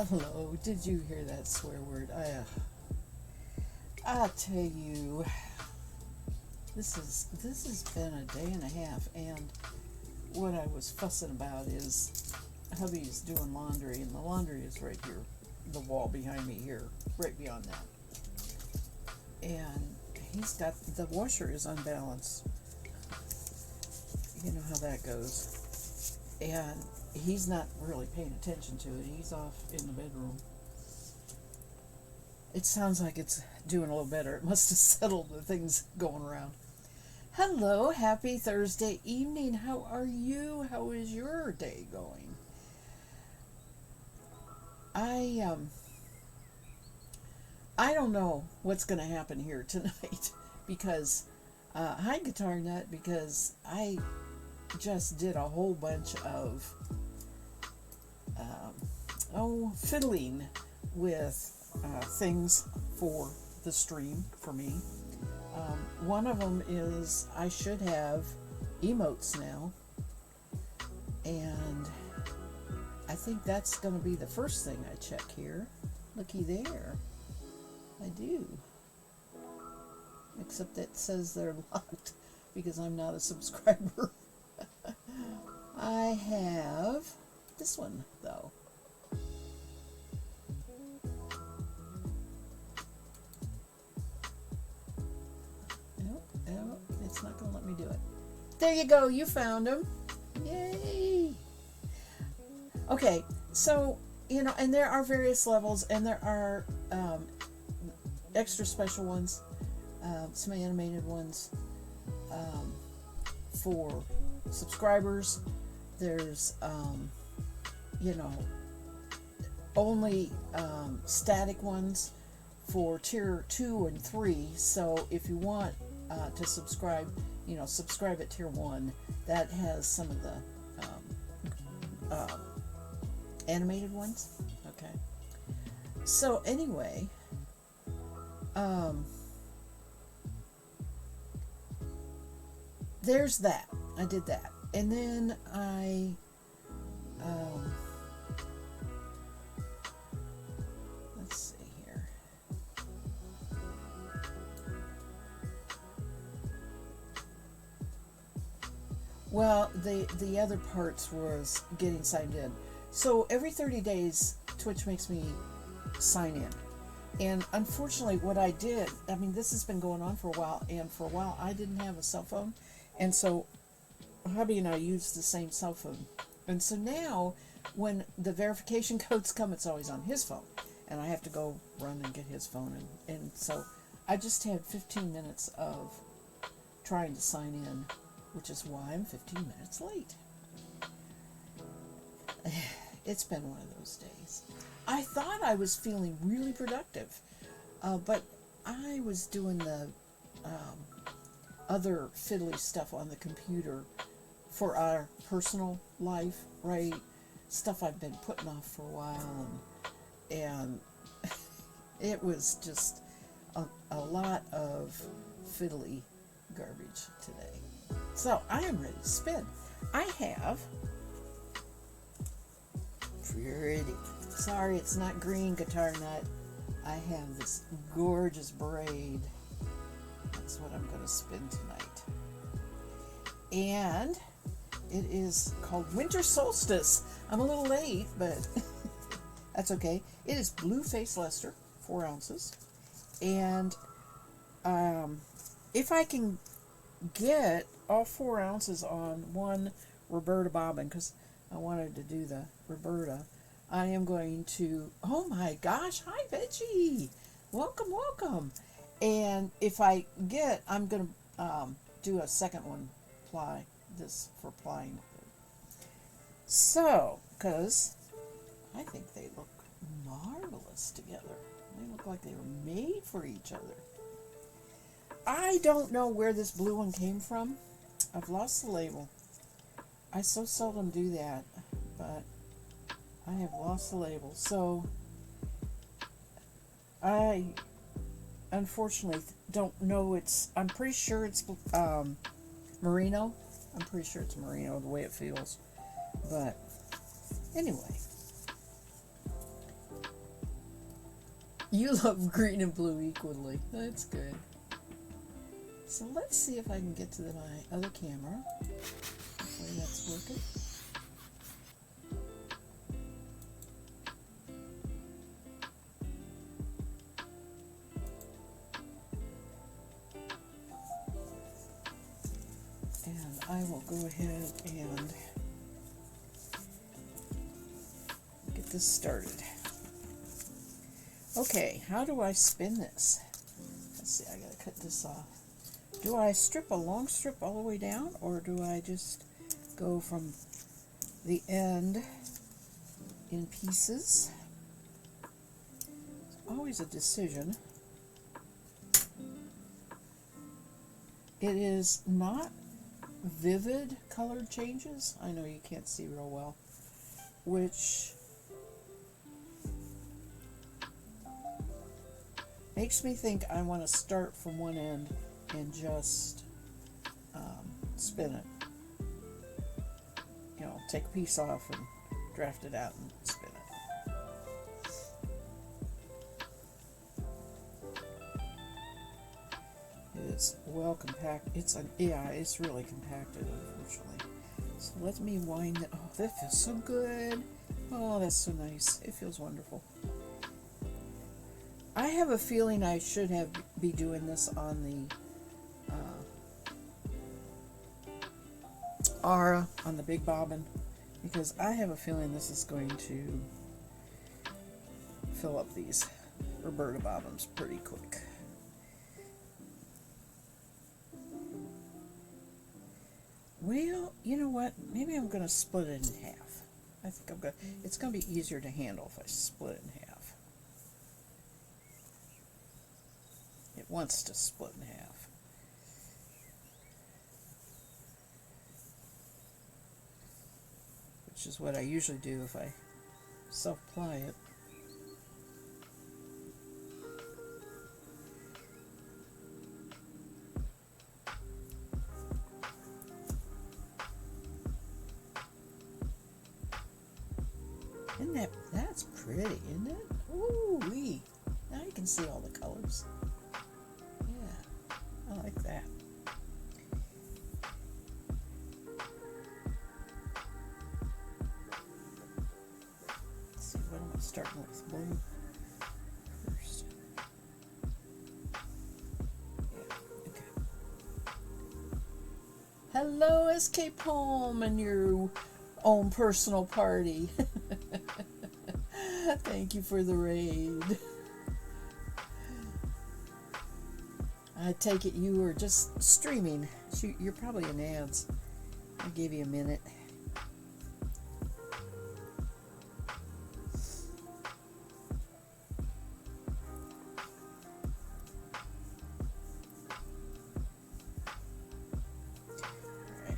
Hello, did you hear that swear word? I tell you, this has been a day and a half, and what I was fussing about is hubby's doing laundry, and the laundry is right here, the wall behind me here, right beyond that, and he's got the washer is unbalanced. You know how that goes, and he's not really paying attention to it. He's off in the bedroom. It sounds like it's doing a little better. It must have settled the things going around. Hello, happy Thursday evening. How are you? How is your day going? I um I don't know what's going to happen here tonight because hi Guitar Nut, because I just did a whole bunch of fiddling with things for the stream for me. One of them is I should have emotes now, and I think that's going to be the first thing I check here. Looky there. I do. Except it says they're locked because I'm not a subscriber. I have this one, though. Nope, it's not going to let me do it. There you go, you found them. Yay! Okay, so, and there are various levels, and there are extra special ones, some animated ones for subscribers. There's, only static ones for tier 2 and 3. So if you want to subscribe, subscribe at tier 1. That has some of the animated ones. Okay. So anyway, there's that. I did that. And then let's see here. Well, the other parts was getting signed in. So every 30 days, Twitch makes me sign in. And unfortunately, what I did, this has been going on for a while, and for a while I didn't have a cell phone. And so hubby and I use the same cell phone. And so now, when the verification codes come, it's always on his phone. And I have to go run and get his phone. And so I just had 15 minutes of trying to sign in, which is why I'm 15 minutes late. It's been one of those days. I thought I was feeling really productive, but I was doing the other fiddly stuff on the computer for our personal life, right? Stuff I've been putting off for a while, and it was just a lot of fiddly garbage today. So I am ready to spin. I have pretty. Sorry, it's not green Guitar Nut. I have this gorgeous braid. That's what I'm going to spin tonight. And it is called Winter Solstice. I'm a little late, but that's okay. It is Blue Face Leicester, 4 ounces. And if I can get all 4 ounces on one Roberta bobbin, because I wanted to do the Roberta, I am going to, oh my gosh, hi Veggie, welcome. And if I get, I'm going to do a second one, ply, this for plying. So, because I think they look marvelous together. They look like they were made for each other. I don't know where this blue one came from. I've lost the label. I so seldom do that, but I have lost the label. So I unfortunately don't know. I'm pretty sure it's merino. I'm pretty sure it's merino the way it feels. But anyway, You love green and blue equally. That's good. So let's see if I can get to my other camera. Hopefully that's working. And I will go ahead and get this started. Okay, how do I spin this? Let's see, I gotta cut this off. Do I strip a long strip all the way down, or do I just go from the end in pieces? It's always a decision. It is not vivid color changes. I know you can't see real well, which makes me think I want to start from one end and just spin it. You know, take a piece off and draft it out and spin it. It's well compacted. It's really compacted, unfortunately. So let me wind it. Oh, that feels so good. Oh, that's so nice. It feels wonderful. I have a feeling I should be doing this on the Aura, on the big bobbin, because I have a feeling this is going to fill up these Roberta bobbins pretty quick. Well, you know what? Maybe I'm going to split it in half. I think I'm going. It's going to be easier to handle if I split it in half. It wants to split in half. Which is what I usually do if I self-ply it. That's pretty, isn't it? Ooh-wee. Now you can see all the colors. Yeah, I like that. Let's see, what am I starting with? Blue first. Yeah, okay. Hello, Escape Home and your own personal party. Thank you for the raid. I take it you were just streaming. You're probably in ads. I gave you a minute. Alright.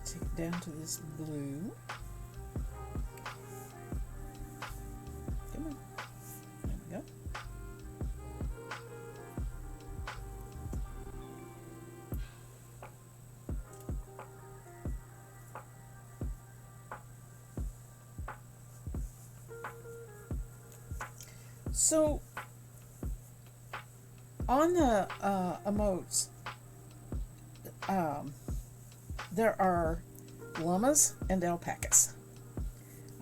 Take it down to this blue. Come on. There we go. So, on the emotes, there are llamas and alpacas.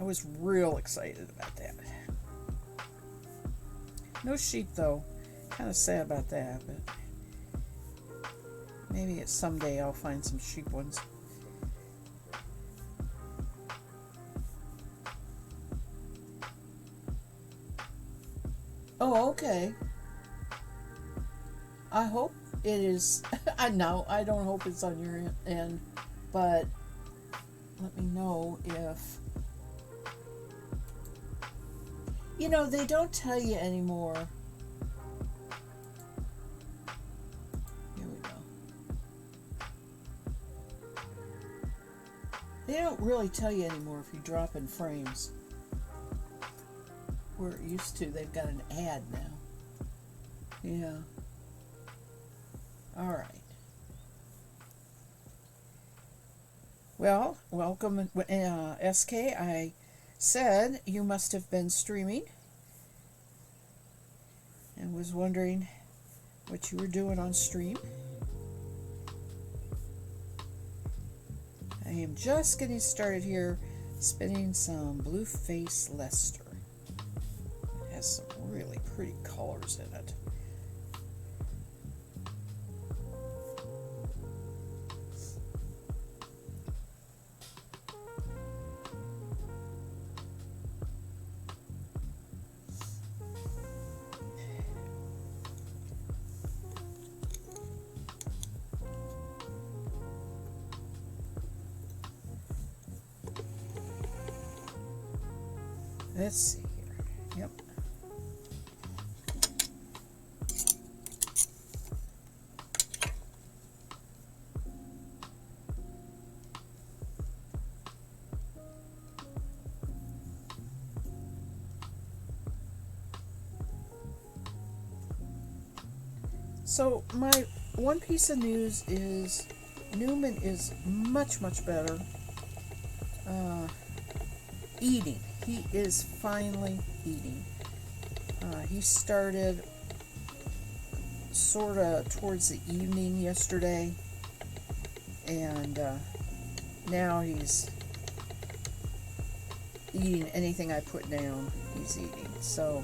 I was real excited about that. No sheep, though. Kind of sad about that, but maybe someday I'll find some sheep ones. Oh, okay. I hope it is. I know. I don't hope it's on your end, but let me know if. You know, they don't tell you anymore. Here we go. They don't really tell you anymore if you drop in frames. Where it used to, they've got an ad now. Yeah. All right. Well, welcome, SK. I said you must have been streaming. I was wondering what you were doing on stream. I am just getting started here, spinning some Blueface Leicester. It has some really pretty colors in it. Let's see here. Yep. So my one piece of news is Newman is much, much better eating. He is finally eating. He started sort of towards the evening yesterday, and now he's eating anything I put down, he's eating. So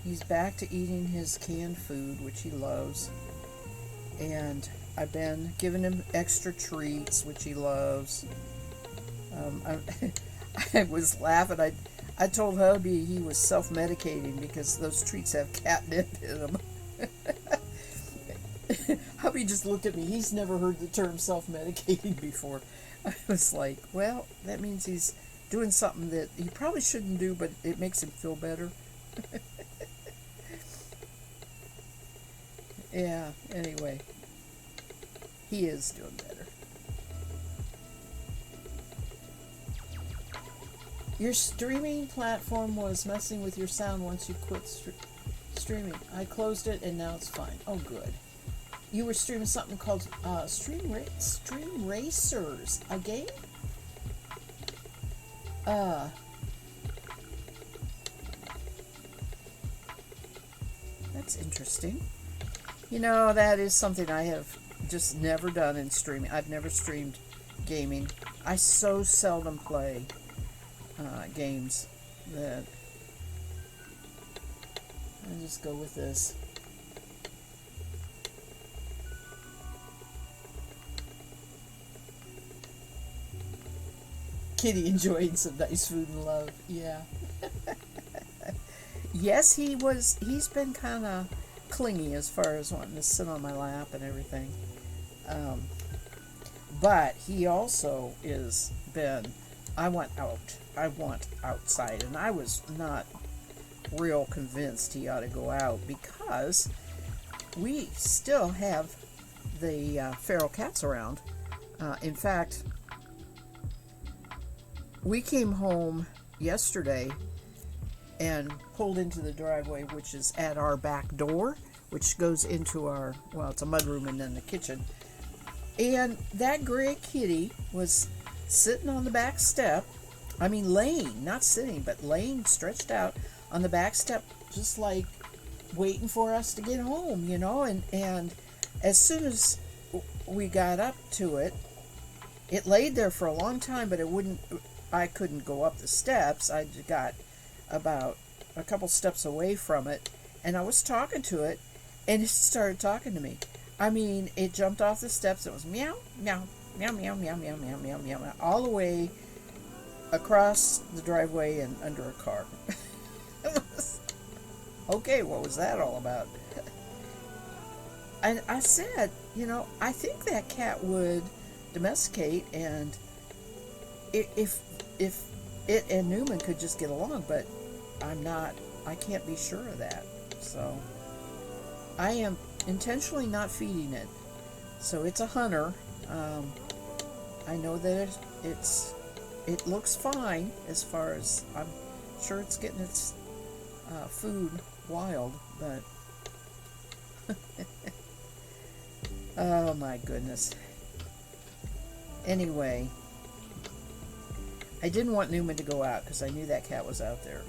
he's back to eating his canned food, which he loves, and I've been giving him extra treats, which he loves. I was laughing. I told hubby he was self-medicating because those treats have catnip in them. Hubby just looked at me. He's never heard the term self-medicating before. I was like, well, that means he's doing something that he probably shouldn't do, but it makes him feel better. Yeah, anyway. He is doing better. Your streaming platform was messing with your sound once you quit streaming. I closed it and now it's fine. Oh, good. You were streaming something called Stream Racers, a game? That's interesting. You know, that is something I have just never done in streaming. I've never streamed gaming. I so seldom play games that I just go with this. Kitty enjoying some nice food and love. Yeah. Yes, he's been kind of clingy as far as wanting to sit on my lap and everything. But he also is been, I want outside, and I was not real convinced he ought to go out because we still have the feral cats around. In fact, we came home yesterday and pulled into the driveway, which is at our back door, which goes into our, well, it's a mudroom and then the kitchen. And that gray kitty was sitting on the back step. I mean, laying, not sitting, but laying stretched out on the back step, just like waiting for us to get home, you know. And as soon as we got up to it, it laid there for a long time, but I couldn't go up the steps. I got about a couple steps away from it, and I was talking to it, and it started talking to me. I mean, it jumped off the steps. It was meow, meow, meow, meow, meow, meow, meow, meow, meow, meow, all the way across the driveway and under a car. Okay, what was that all about? And I said, you know, I think that cat would domesticate, and if it and Newman could just get along, but I can't be sure of that. So I am intentionally not feeding it. So it's a hunter. I know that it looks fine as far as, I'm sure it's getting its food wild, but oh my goodness. Anyway, I didn't want Newman to go out because I knew that cat was out there.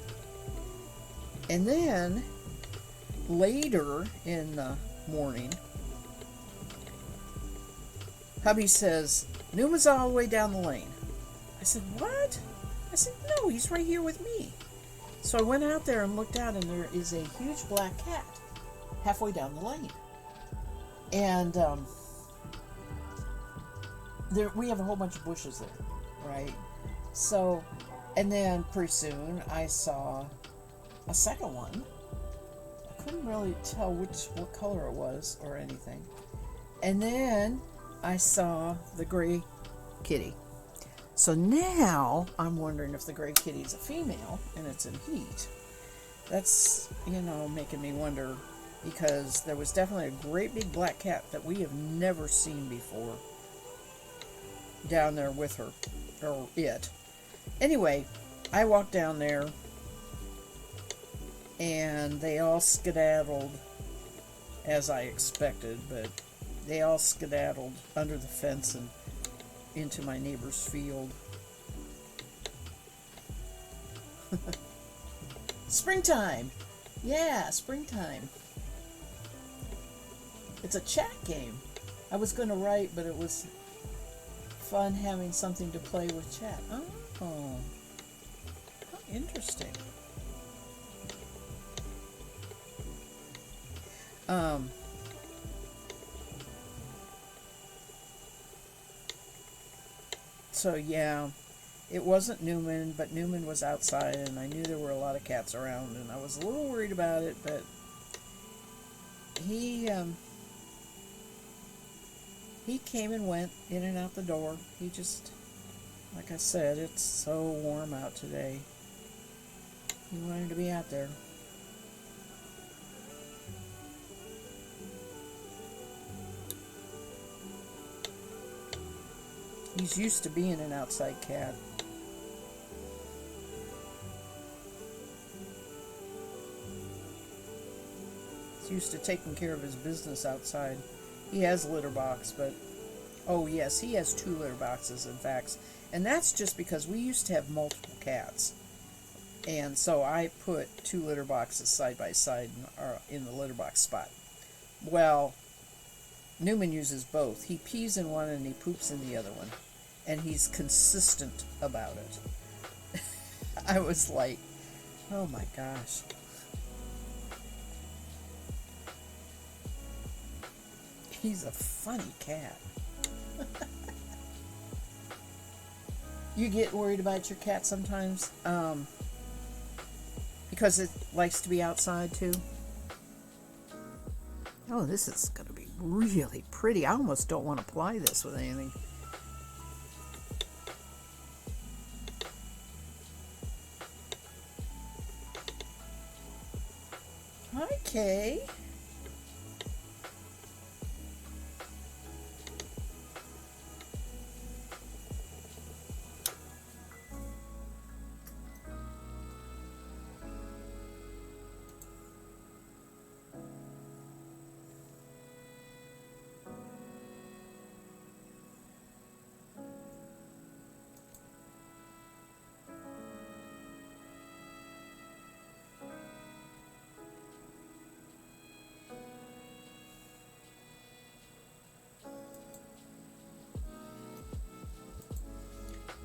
And then later in the morning, hubby says, Newman's all the way down the lane. I said, what? I said, no, he's right here with me. So I went out there and looked out, and there is a huge black cat halfway down the lane. And we have a whole bunch of bushes there, right? So, and then pretty soon I saw a second one. I couldn't really tell what color it was or anything. And then I saw the gray kitty. So now I'm wondering if the gray kitty is a female and it's in heat. That's, making me wonder, because there was definitely a great big black cat that we have never seen before down there with her, or it. Anyway, I walked down there and they all skedaddled as I expected, but they all skedaddled under the fence and into my neighbor's field. Springtime! Yeah, springtime. It's a chat game. I was going to write, but it was fun having something to play with chat. Oh, how interesting. So yeah, it wasn't Newman, but Newman was outside, and I knew there were a lot of cats around, and I was a little worried about it, but he came and went in and out the door. He just, like I said, it's so warm out today. He wanted to be out there. He's used to being an outside cat. He's used to taking care of his business outside. He has a litter box, but oh yes, he has 2 litter boxes, in fact. And that's just because we used to have multiple cats. And so I put 2 litter boxes side by side in the litter box spot. Well, Newman uses both. He pees in one and he poops in the other one. And he's consistent about it. I was like, oh my gosh. He's a funny cat. You get worried about your cat sometimes? Because it likes to be outside too? Oh, this is going to be really pretty. I almost don't want to apply this with anything. Hi, Kay.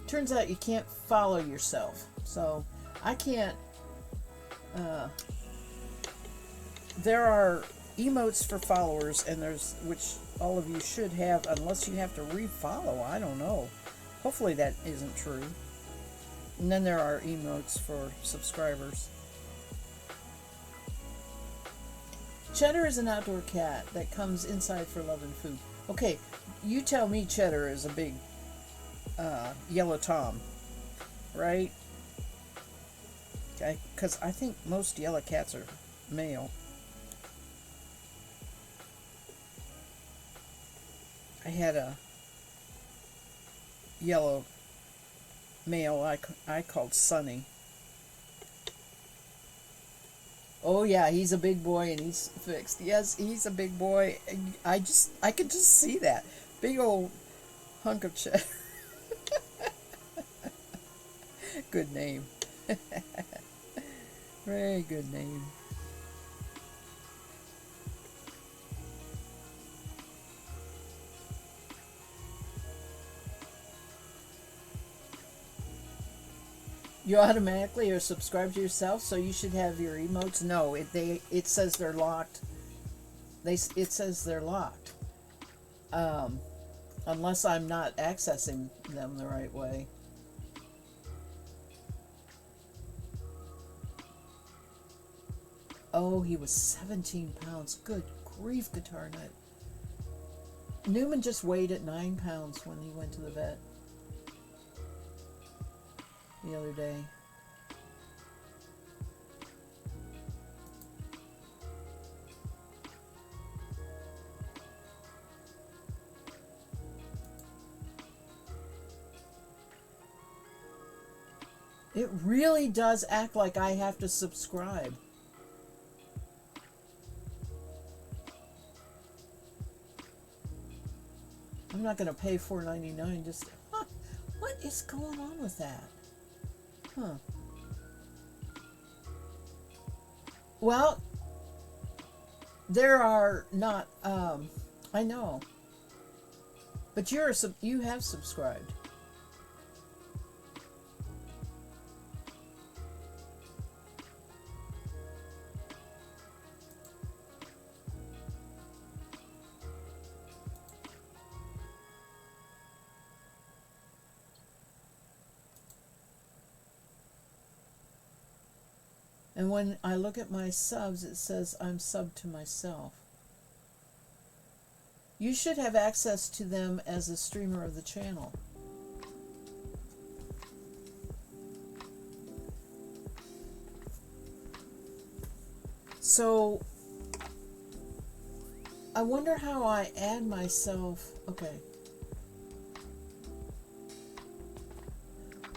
Turns out you can't follow yourself. So I can't. There are emotes for followers, and there's, which all of you should have, unless you have to refollow. I don't know. Hopefully that isn't true. And then there are emotes for subscribers. Cheddar is an outdoor cat that comes inside for love and food. Okay, you tell me Cheddar is a big yellow Tom, right? Because I think most yellow cats are male. I had a yellow male I called Sunny. Oh yeah, he's a big boy and he's fixed. Yes, he's a big boy. I could just see that big old hunk of cheddar. Good name. Very good name. You automatically are subscribed to yourself, so you should have your emotes. No, it says they're locked. It says they're locked. Unless I'm not accessing them the right way. Oh, he was 17 pounds. Good grief, Guitar Nut. Newman just weighed at 9 pounds when he went to the vet the other day. It really does act like I have to subscribe. I'm not going to pay $4.99 just... Huh, what is going on with that? Huh. Well, there are not... I know. But you have subscribed. And when I look at my subs, it says I'm subbed to myself. You should have access to them as a streamer of the channel. So, I wonder how I add myself. Okay.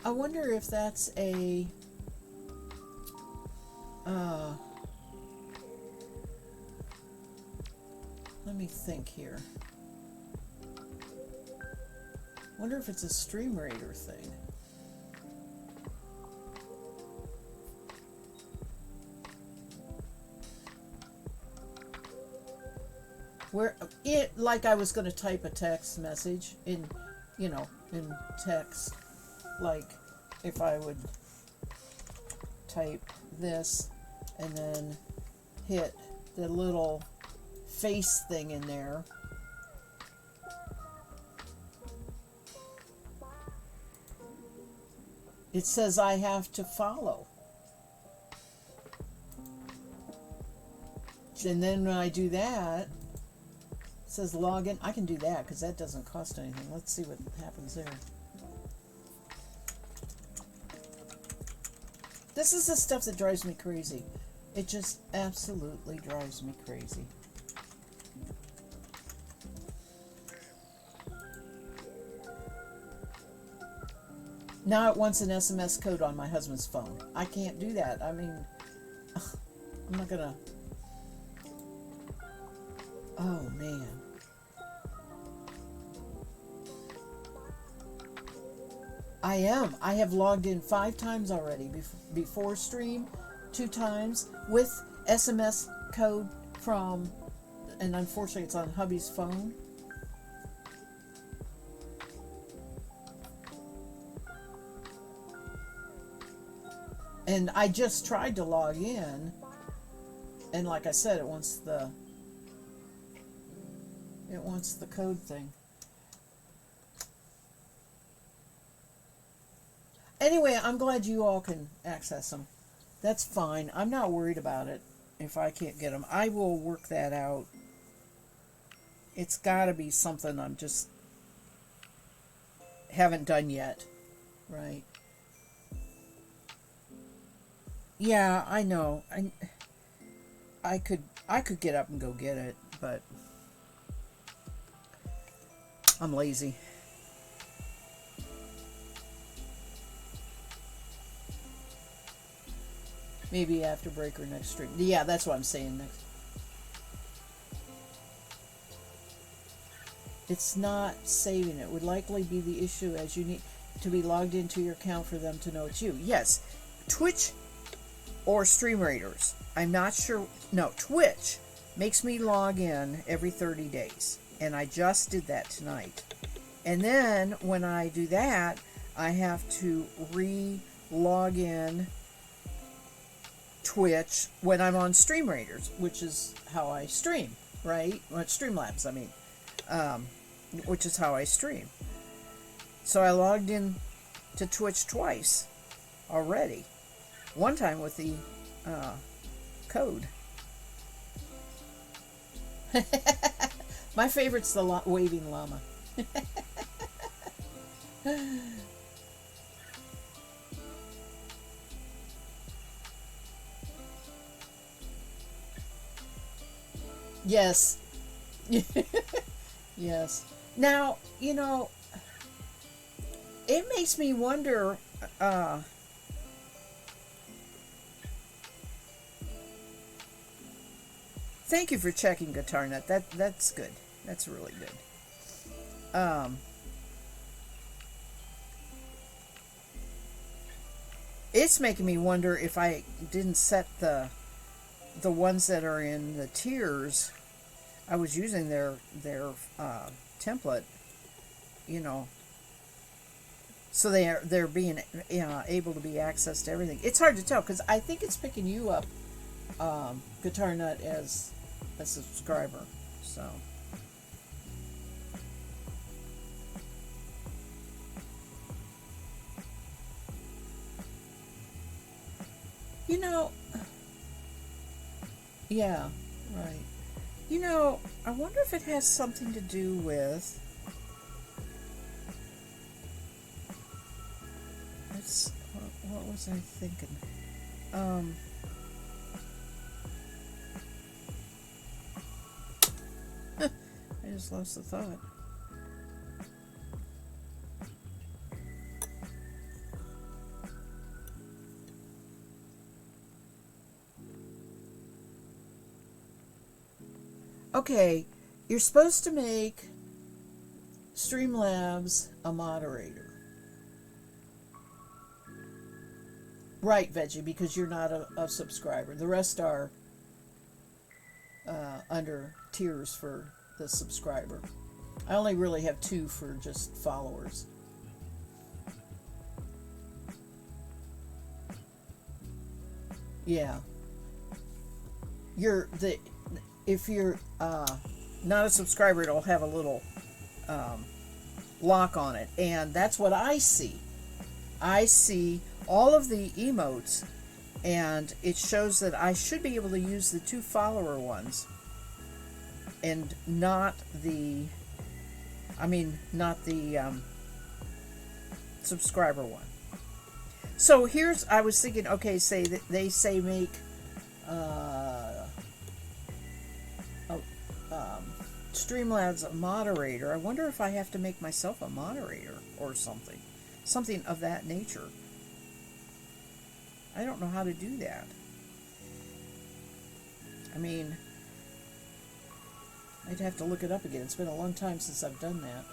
I wonder if that's a... let me think here. Wonder if it's a StreamRaider thing. Where it, like I was going to type a text message in, you know, in text, like if I would type this and then hit the little face thing in there. It says I have to follow. And then when I do that, it says login. I can do that because that doesn't cost anything. Let's see what happens there. This is the stuff that drives me crazy. It just absolutely drives me crazy. Now it wants an SMS code on my husband's phone. I can't do that. I mean, I'm not gonna... Oh, man. I am. I have logged in 5 times already. Before stream, 2 times with SMS code from... And unfortunately it's on hubby's phone. And I just tried to log in, and like I said, it wants the code thing. Anyway, I'm glad you all can access them. That's fine. I'm not worried about it if I can't get them. I will work that out. It's got to be something I'm just haven't done yet, right? Yeah, I know. I could get up and go get it, but I'm lazy. Maybe after break or next stream. Yeah, that's what I'm saying next. It's not saving it. Would likely be the issue as you need to be logged into your account for them to know it's you. Yes, Twitch or StreamRaiders. I'm not sure. No, Twitch makes me log in every 30 days. And I just did that tonight. And then when I do that, I have to log in Twitch when I'm on Stream Raiders, which is how I stream, right? Well, Streamlabs, I mean, which is how I stream. So I logged in to Twitch twice already. One time with the code. My favorite's the waving llama. Yes. Yes. Now, it makes me wonder. Thank you for checking Guitar Nut. That's good. That's really good. It's making me wonder if I didn't set the ones that are in the tiers. I was using their template, so they're being able to be accessed to everything. It's hard to tell because I think it's picking you up, Guitar Nut, as a subscriber. So. Yeah, right. I wonder if it has something to do with. What was I thinking? I just lost the thought. Okay, you're supposed to make Streamlabs a moderator. Right, Veggie, because you're not a subscriber. The rest are under tiers for the subscriber. I only really have 2 for just followers. Yeah. If you're not a subscriber, it'll have a little lock on it, and that's what I see. I see all of the emotes, and it shows that I should be able to use the 2 follower ones, and not the subscriber one. So I was thinking, okay, say that they say make Streamlabs a moderator. I wonder if I have to make myself a moderator or something of that nature. I don't know how to do that. I mean, I'd have to look it up again. It's been a long time since I've done that.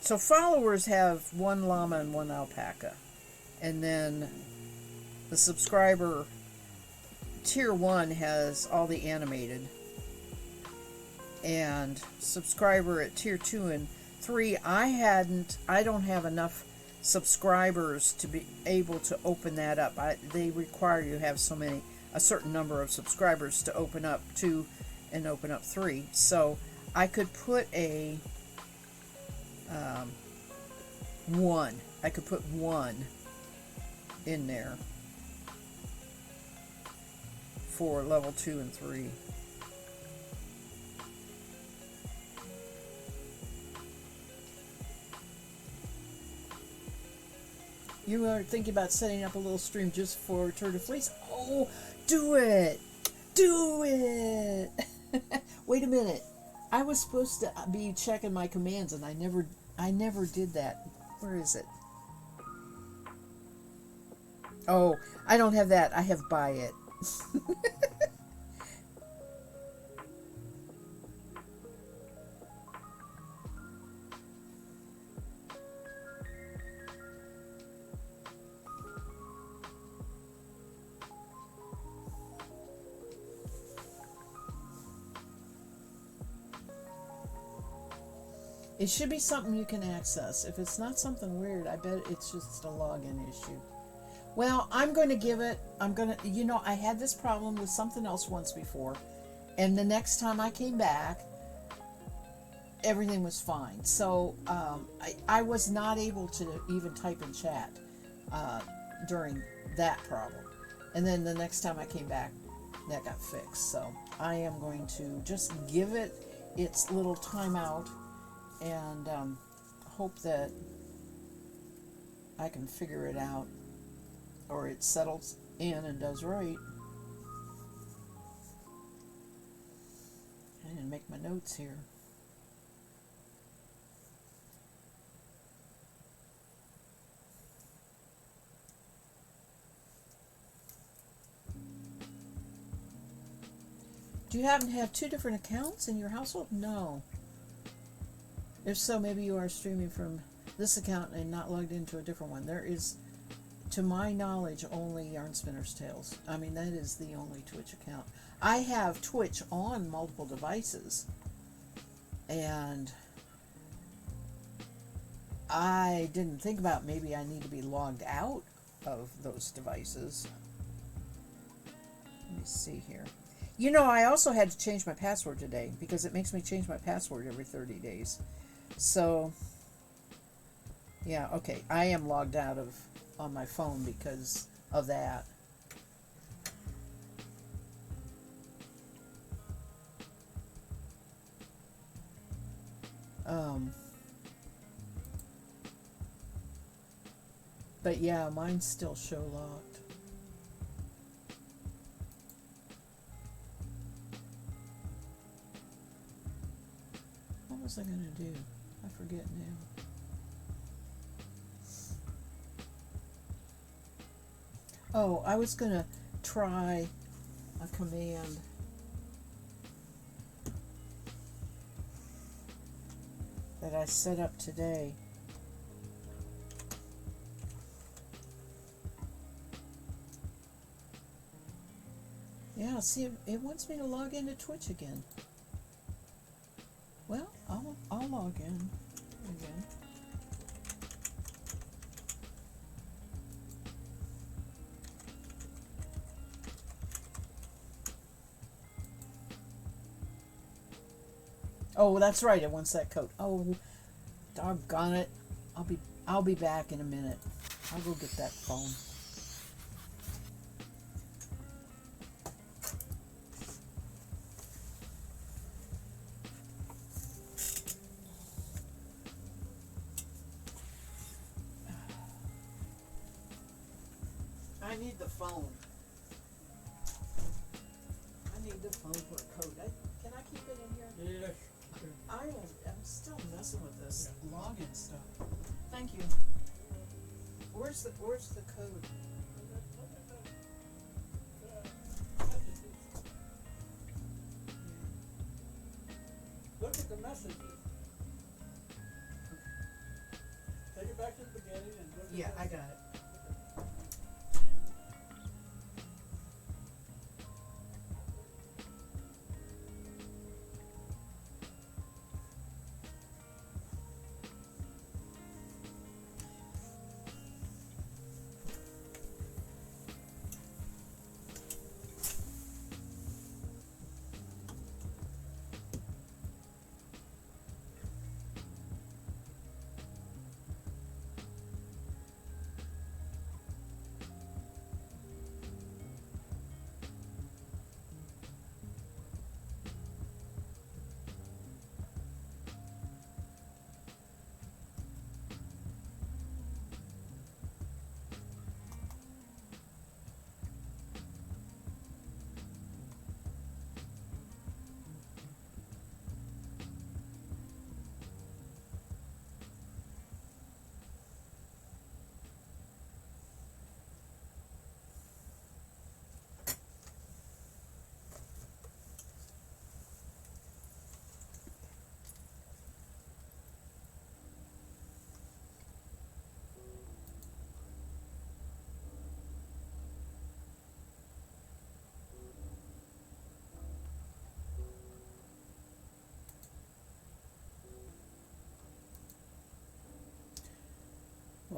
So followers have 1 llama and 1 alpaca. And then the subscriber tier 1 has all the animated. And subscriber at tier 2 and 3, I don't have enough subscribers to be able to open that up. They require you have a certain number of subscribers to open up 2 and open up 3. So I could put a 1. I could put 1 in there for level 2 and 3. You are thinking about setting up a little stream just for Turd of Fleece? Oh, do it! Do it! Wait a minute. I was supposed to be checking my commands, and I never did that. Where is it? Oh, I don't have that. I have buy it. It should be something you can access. If it's not something weird, I bet it's just a login issue. Well, I had this problem with something else once before, and the next time I came back, everything was fine. So I was not able to even type in chat during that problem. And then the next time I came back, that got fixed. So I am going to just give it its little timeout and hope that I can figure it out, or it settles in and does right. I didn't make my notes here. Do you happen to have two different accounts in your household? No. If so, maybe you are streaming from this account and not logged into a different one. There is, to my knowledge, only Yarn Spinner's Tales. I mean, that is the only Twitch account. I have Twitch on multiple devices, and I didn't think about maybe I need to be logged out of those devices. Let me see here. You know, I also had to change my password today because it makes me change my password every 30 days. So, yeah, okay. I am logged out of on my phone because of that. But yeah, mine's still show locked. What was I going to do? I forget now. Oh, I was going to try a command that I set up today. Yeah, see, it wants me to log into Twitch again. Well, I'll log in again. Oh, that's right. It wants that code. Oh, doggone it! I'll be back in a minute. I'll go get that phone. I need the phone. I need the phone for a code. Can I keep it in here? Yes. I'm still messing with this login stuff. Thank you. Where's the code? Look at the messages. Take it back to the beginning and look at Yeah, the I got it.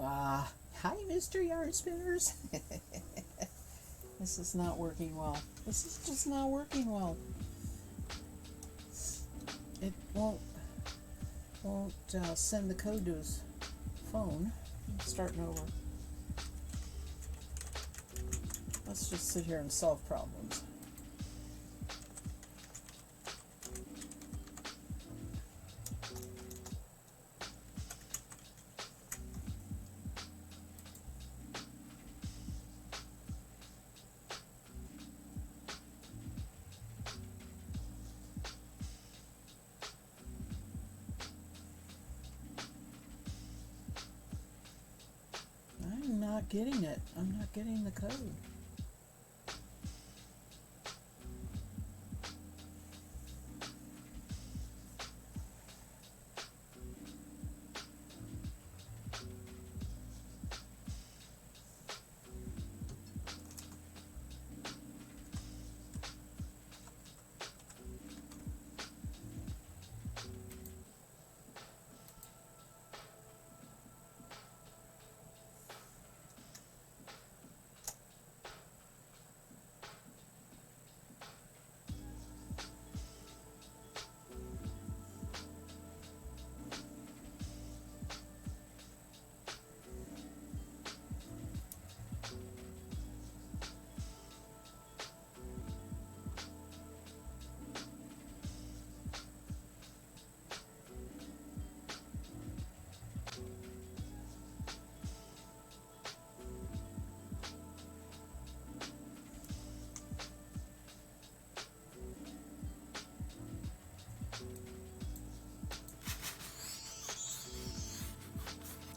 Hi, Mr. Yarn Spinners. This is not working well. This is just not working well. It won't send the code to his phone. Starting over. Let's just sit here and solve problems. I'm not getting it. I'm not getting the code.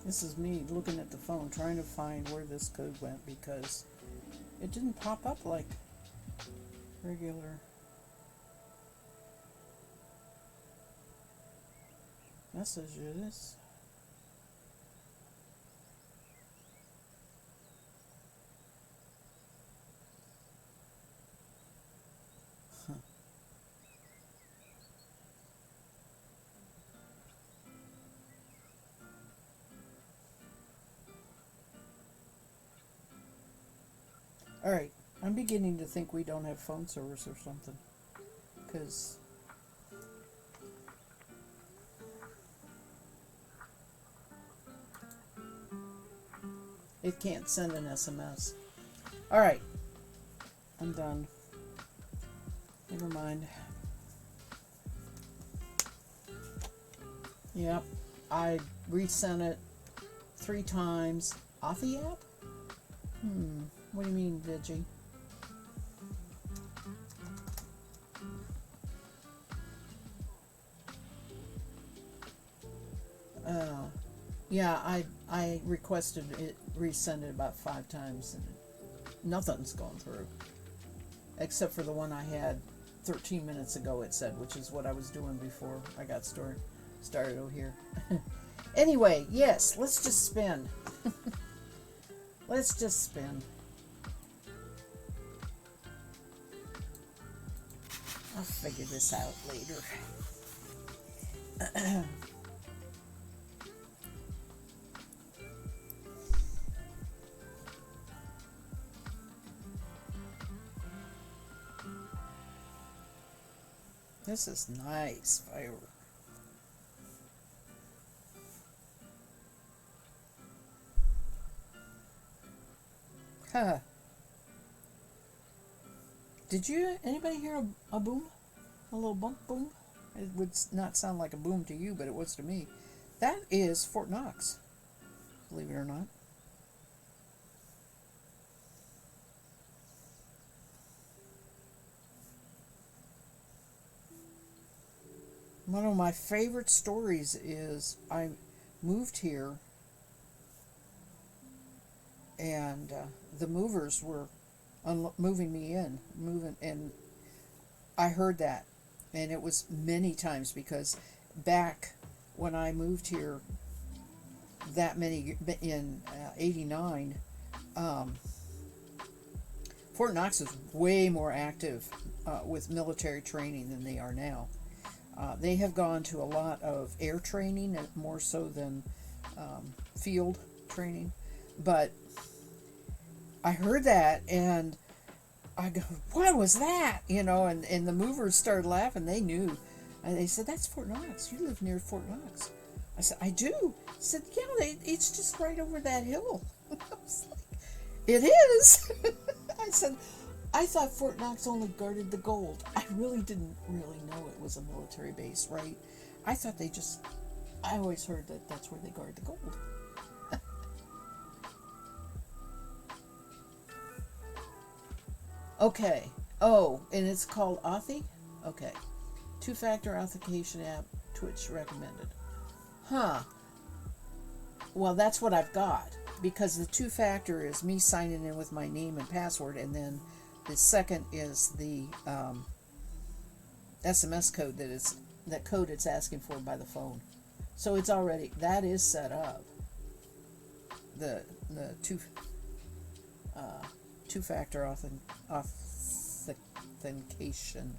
This is me looking at the phone trying to find where this code went because it didn't pop up like regular messages. Huh. Alright, I'm beginning to think we don't have phone service or something. Because it can't send an SMS. Alright, I'm done. Never mind. Yep, I resent it 3 times. Off the app? What do you mean, Vigi? Yeah, I requested it resend it about 5 times and nothing's gone through. Except for the one I had 13 minutes ago, it said, which is what I was doing before I got started over here. Anyway, yes, let's just spin. Let's just spin. I'll figure this out later. This is nice fire. Huh. Did anybody hear a boom? A little bump boom? It would not sound like a boom to you, but it was to me. That is Fort Knox, believe it or not. One of my favorite stories is I moved here and the movers were moving me in, and I heard that, and it was many times because back when I moved here, that many in '89, Fort Knox is way more active with military training than they are now. They have gone to a lot of air training, more so than field training. But I heard that and I go, what was that? And the movers started laughing. They knew. And they said, that's Fort Knox. You live near Fort Knox. I said, I do. I said, yeah, it's just right over that hill. I was like, it is. I said, I thought Fort Knox only guarded the gold. I really didn't really know it was a military base, right? I thought I always heard that that's where they guard the gold. Okay. Oh, and it's called Authy? Okay. Two-factor authentication app, Twitch recommended. Huh. Well, that's what I've got. Because the two-factor is me signing in with my name and password, and then the second is the SMS code that code it's asking for by the phone. So it's already, that is set up. The two-factor authentication.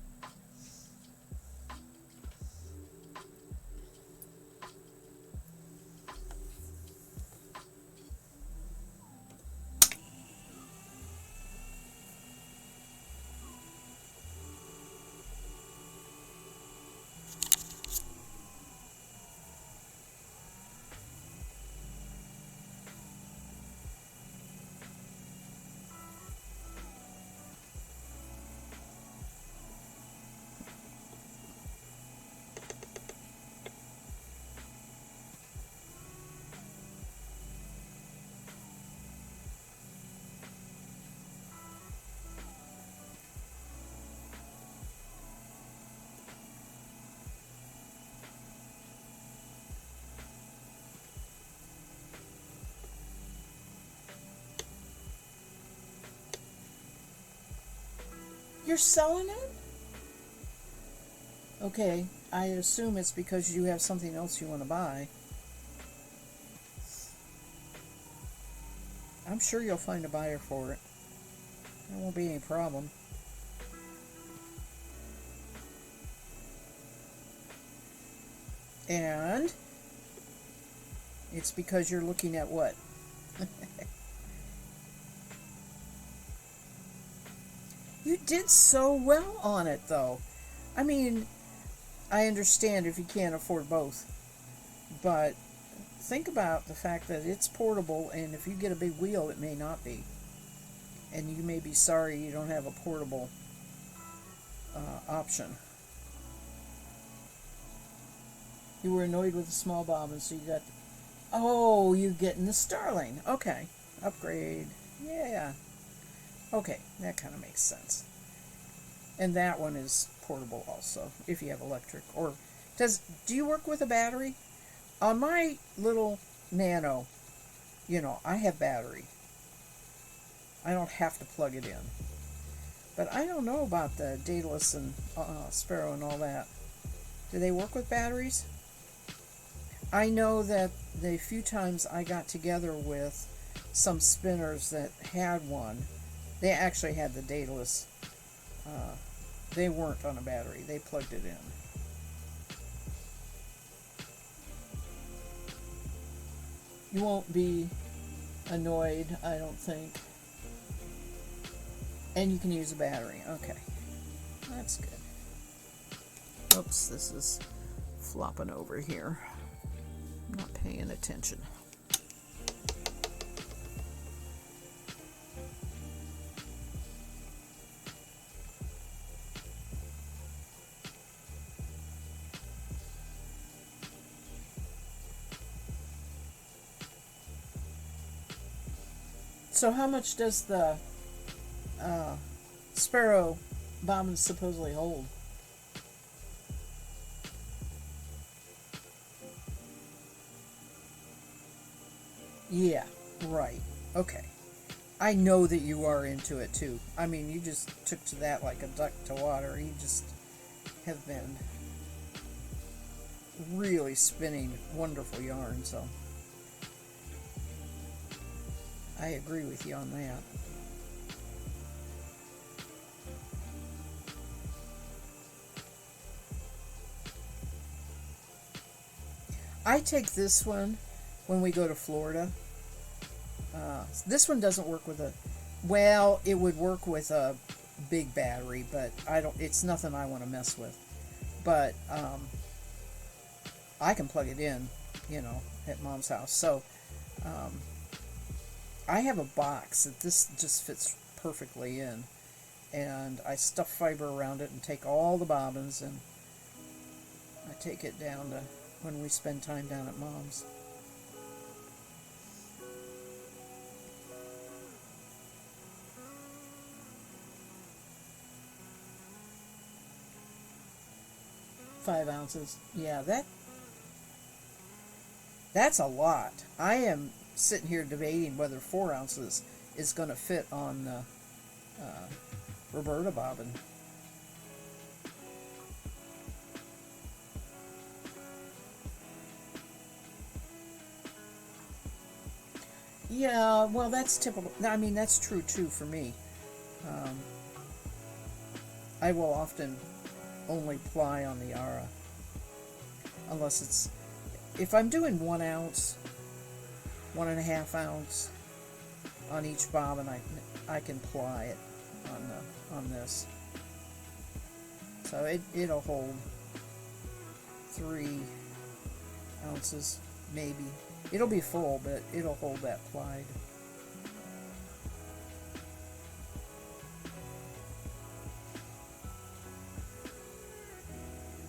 You're selling it? Okay, I assume it's because you have something else you want to buy. I'm sure you'll find a buyer for it. There won't be any problem. And it's because you're looking at what? You did so well on it, though. I mean, I understand if you can't afford both, but think about the fact that it's portable, and if you get a big wheel, it may not be. And you may be sorry you don't have a portable option. You were annoyed with the small bobbin, so you got... Oh, you're getting the Starling. Okay. Upgrade. Yeah. Okay, that kind of makes sense. And that one is portable also, if you have electric. Or do you work with a battery? On my little Nano, I have battery. I don't have to plug it in. But I don't know about the Daedalus and Sparrow and all that. Do they work with batteries? I know that the few times I got together with some spinners that had one, they actually had the Daedalus. They weren't on a battery. They plugged it in. You won't be annoyed, I don't think. And you can use a battery. Okay. That's good. Oops, this is flopping over here. I'm not paying attention. So how much does the Sparrow bobbin supposedly hold? Yeah, right. Okay. I know that you are into it too. I mean, you just took to that like a duck to water. You just have been really spinning wonderful yarn, so I agree with you on that. I take this one when we go to Florida This one doesn't work with a. Well, it would work with a big battery, but I don't. It's nothing I want to mess with. But I can plug it in, at Mom's house. So I have a box that this just fits perfectly in, and I stuff fiber around it and take all the bobbins and I take it down to when we spend time down at Mom's. $5 ounces. Yeah, that's a lot. I am sitting here debating whether 4 ounces is going to fit on the Roberta bobbin. Yeah, well, that's typical. I mean, that's true too for me. Um, I will often only ply on the Ara unless it's if I'm doing 1 ounce, 1.5 ounce on each bobbin, I can ply it on this. So it'll hold 3 ounces maybe. It'll be full, but it'll hold that plied.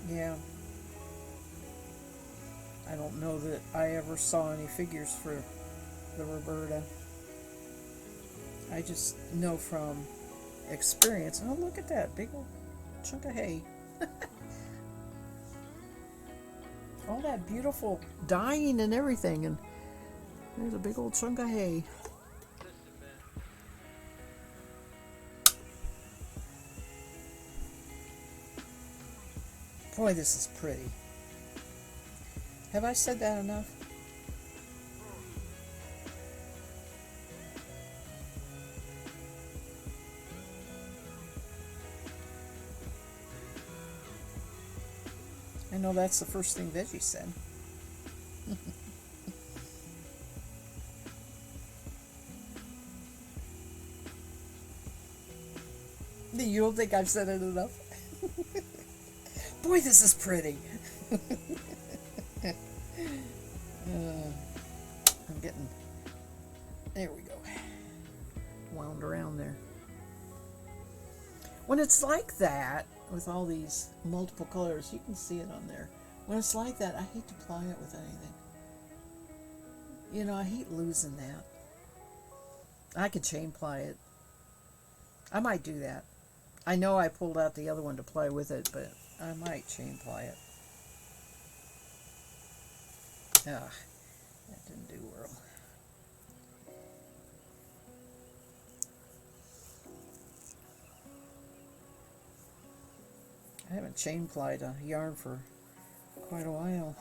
Yeah. I don't know that I ever saw any figures for the Roberta. I just know from experience. Oh, look at that big old chunk of hay. All that beautiful dyeing and everything, and there's a big old chunk of hay. Boy, this is pretty. Have I said that enough? I know that's the first thing Veggie said. You don't think I've said it enough? Boy, this is pretty. I'm getting... There we go. Wound around there. When it's like that, with all these multiple colors, you can see it on there. When it's like that, I hate to ply it with anything. I hate losing that. I could chain ply it. I might do that. I know I pulled out the other one to play with it, but I might chain ply it. Ah, that didn't do well. I haven't chain plied a yarn for quite a while.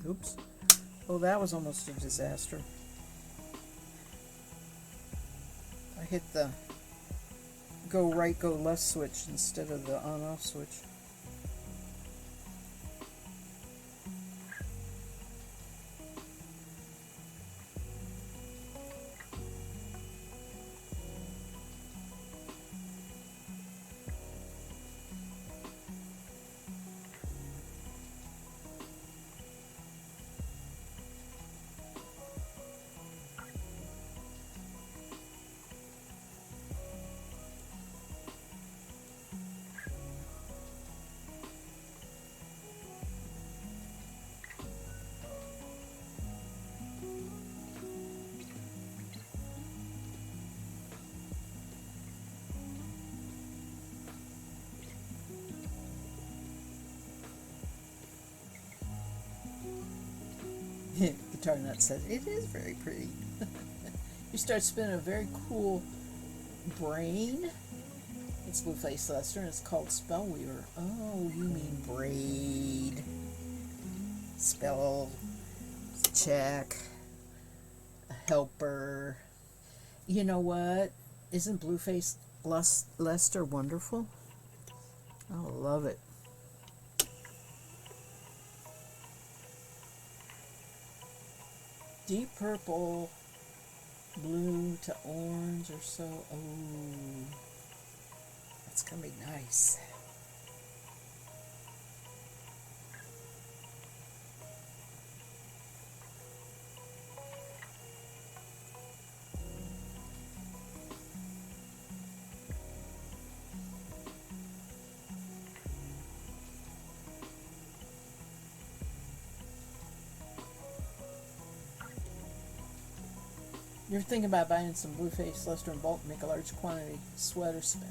Oops. Oh, that was almost a disaster. I hit the go right, go left switch instead of the on-off switch. Guitar Nut says, it is very pretty. You start spinning a very cool brain. It's Blueface Lester, and it's called Spellweaver. Oh, you mean braid. Spell check. helper. You know what? Isn't Blueface Lester wonderful? I love it. Deep purple, blue to orange or so. Oh, that's gonna be nice. You're thinking about buying some Blueface Lester and Bolt and make a large quantity sweater spin.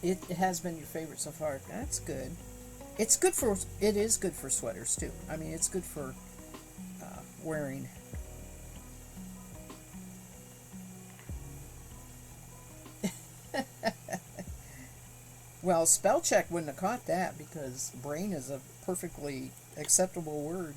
It has been your favorite so far. That's good. It is good for sweaters too. I mean, it's good for wearing. Well, spell check wouldn't have caught that because brain is a perfectly acceptable word.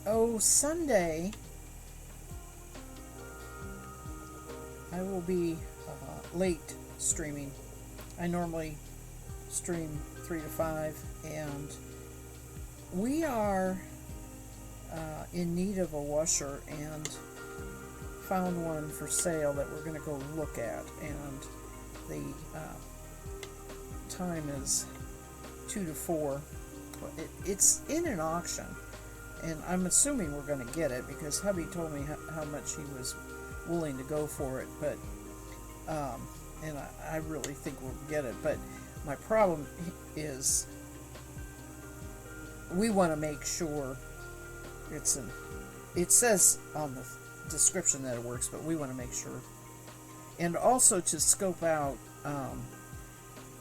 Oh, Sunday, I will be late streaming. I normally stream 3 to 5, and we are in need of a washer and found one for sale that we're going to go look at. And the time is 2 to 4. It's in an auction. And I'm assuming we're going to get it because hubby told me how much he was willing to go for it. But, and I really think we'll get it. But my problem is we want to make sure it says on the description that it works, but we want to make sure. And also to scope out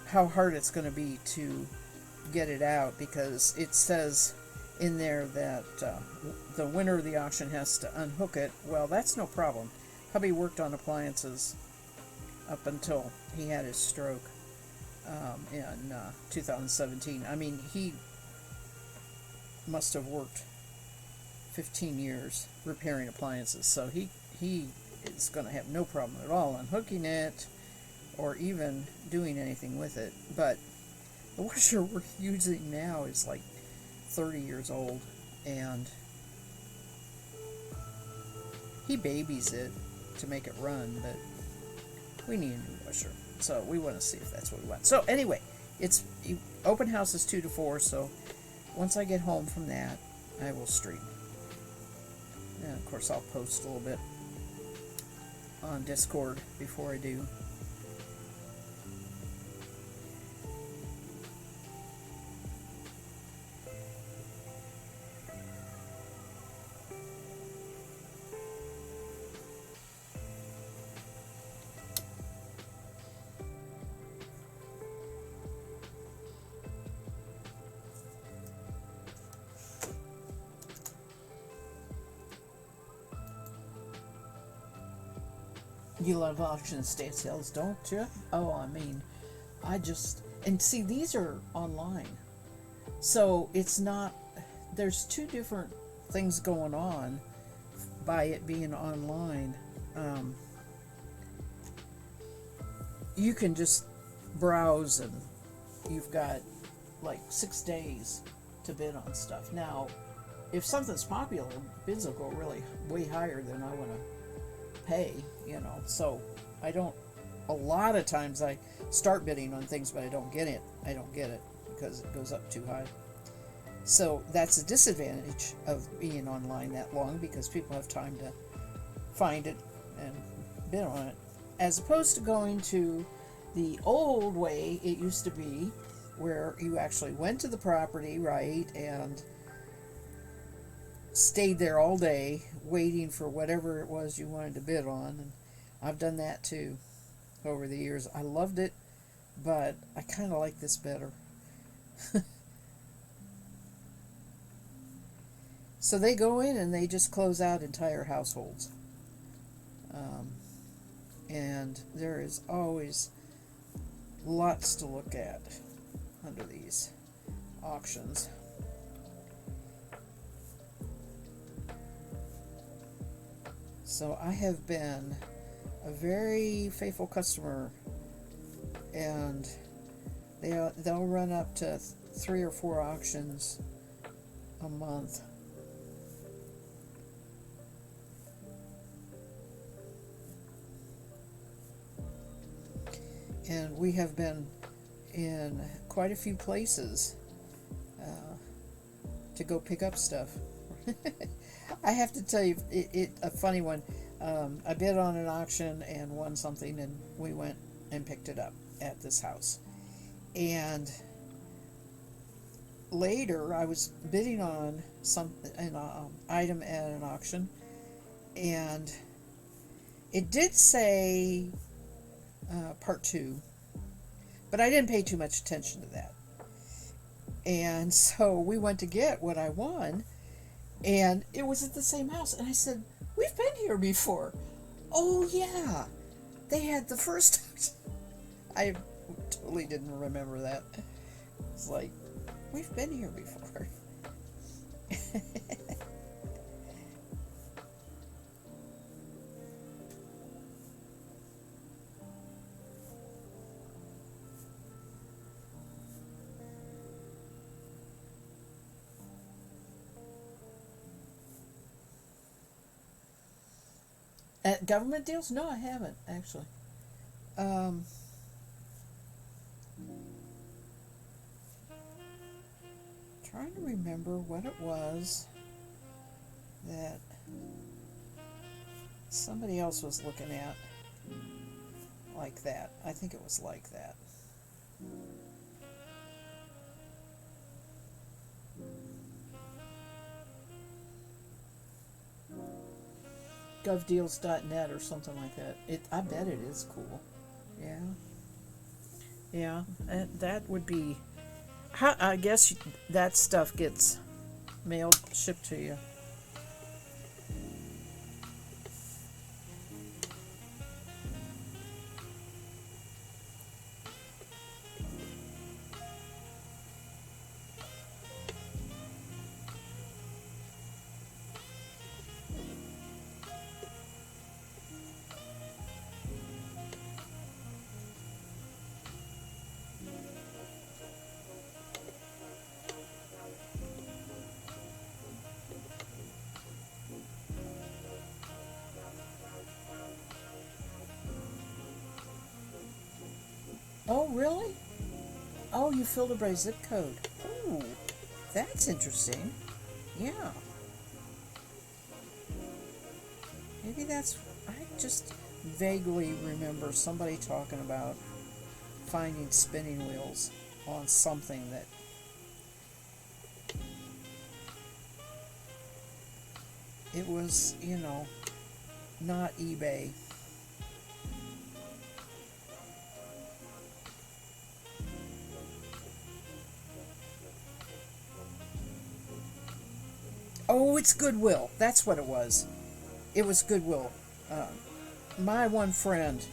how hard it's going to be to get it out because it says in there that the winner of the auction has to unhook it. Well, that's no problem. Hubby worked on appliances up until he had his stroke in 2017. I mean, he must have worked 15 years repairing appliances, so he is going to have no problem at all unhooking it or even doing anything with it. But the washer we're using now is like 30 years old, and he babies it to make it run, but we need a new washer, so we want to see if that's what we want. So anyway, it's open house is 2 to 4, so once I get home from that, I will stream, and of course I'll post a little bit on Discord before I do. You love auction estate sales, don't you? Oh, I mean, I just, and see, these are online. So it's not, there's two different things going on by it being online. You can just browse and you've got like 6 days to bid on stuff. Now, if something's popular, bids will go really way higher than I want to pay, So I don't, a lot of times I start bidding on things, but I don't get it. I don't get it because it goes up too high. So that's a disadvantage of being online that long because people have time to find it and bid on it. As opposed to going to the old way it used to be where you actually went to the property, right, and stayed there all day waiting for whatever it was you wanted to bid on. And I've done that too over the years. I loved it, but I kind of like this better. So they go in and they just close out entire households. And there is always lots to look at under these auctions. So I have been a very faithful customer, and they'll run up to 3 or 4 auctions a month. And we have been in quite a few places to go pick up stuff. I have to tell you, a funny one. I bid on an auction and won something, and we went and picked it up at this house. And later, I was bidding on an item at an auction, and it did say part 2, but I didn't pay too much attention to that. And so we went to get what I won, and it was at the same house. And I said, "We've been here before." "Oh yeah, they had the first." I totally didn't remember that. It's like, we've been here before. At government deals? No, I haven't, actually. Trying to remember what it was that somebody else was looking at like that. I think it was like that. Govdeals.net or something like that. I bet it is cool. Yeah. Yeah, that would be. I guess that stuff gets mailed, shipped to you. Oh, really? Oh, you filter by zip code. Oh, that's interesting. Yeah. Maybe that's. I just vaguely remember somebody talking about finding spinning wheels on something that. It was, not eBay. Oh, it's Goodwill. That's what it was. It was Goodwill. my one friend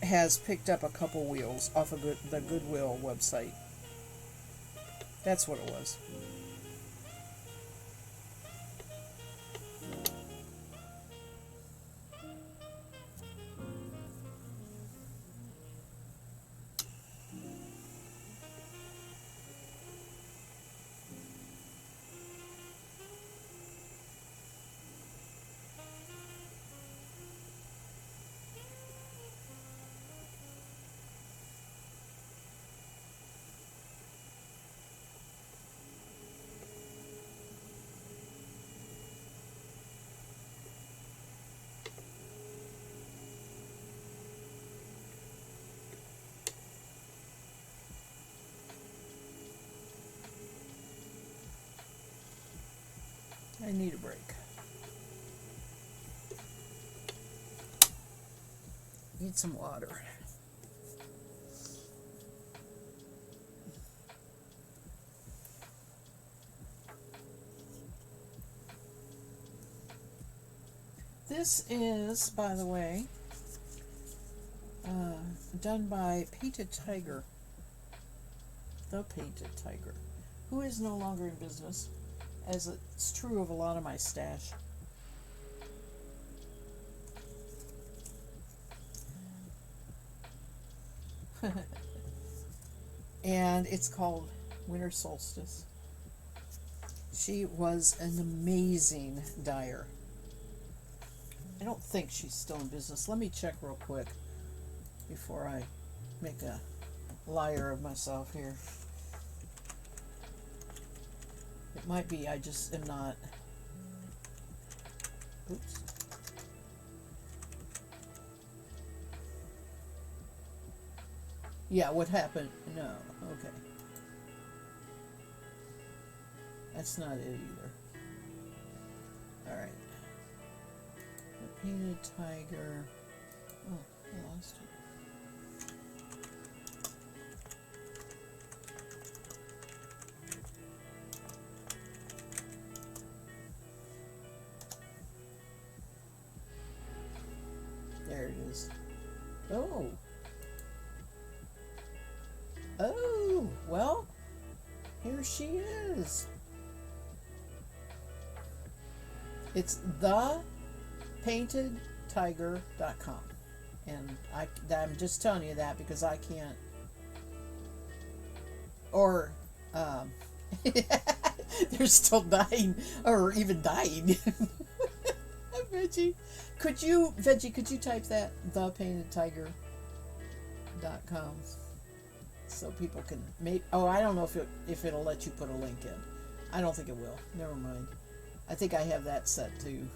has picked up a couple wheels off of the Goodwill website. That's what it was. I need a break. Need some water. This is, by the way, done by Painted Tiger. The Painted Tiger, who is no longer in business, as it's true of a lot of my stash. And it's called Winter Solstice. She was an amazing dyer. I don't think she's still in business. Let me check real quick before I make a liar of myself here. It might be I just am not. Oops. Yeah, what happened? No, okay. That's not it either. Alright. The Painted Tiger. Oh, I lost it. There it is. Oh. Oh, well, here she is. It's thepaintedtiger.com. And I'm just telling you that because I can't. Or, they're still dying, or even dying. Veggie, could you type that, thepaintedtiger.com, so people can make. Oh, I don't know if it'll let you put a link in. I don't think it will. Never mind. I think I have that set too.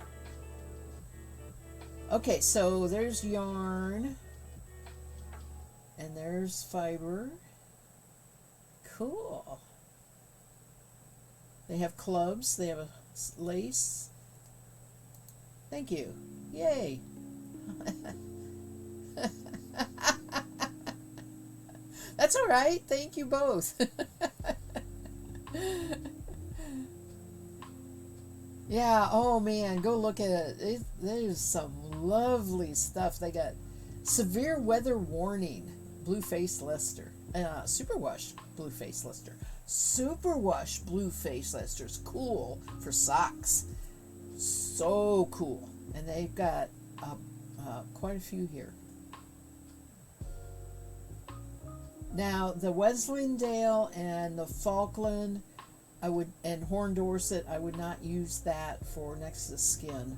Okay, so there's yarn, and there's fiber. Cool. They have clubs. They have a lace. Thank you. Yay. That's all right. Thank you both. Yeah, oh man, go look at it. There's some lovely stuff. They got severe weather warning, blue face Leicester. Superwash blue face Leicester. Superwash blue face Leicester's cool for socks. So cool. And they've got quite a few here. Now, the Wesleyndale and the Falkland, and Horn Dorset, I would not use that for next to skin.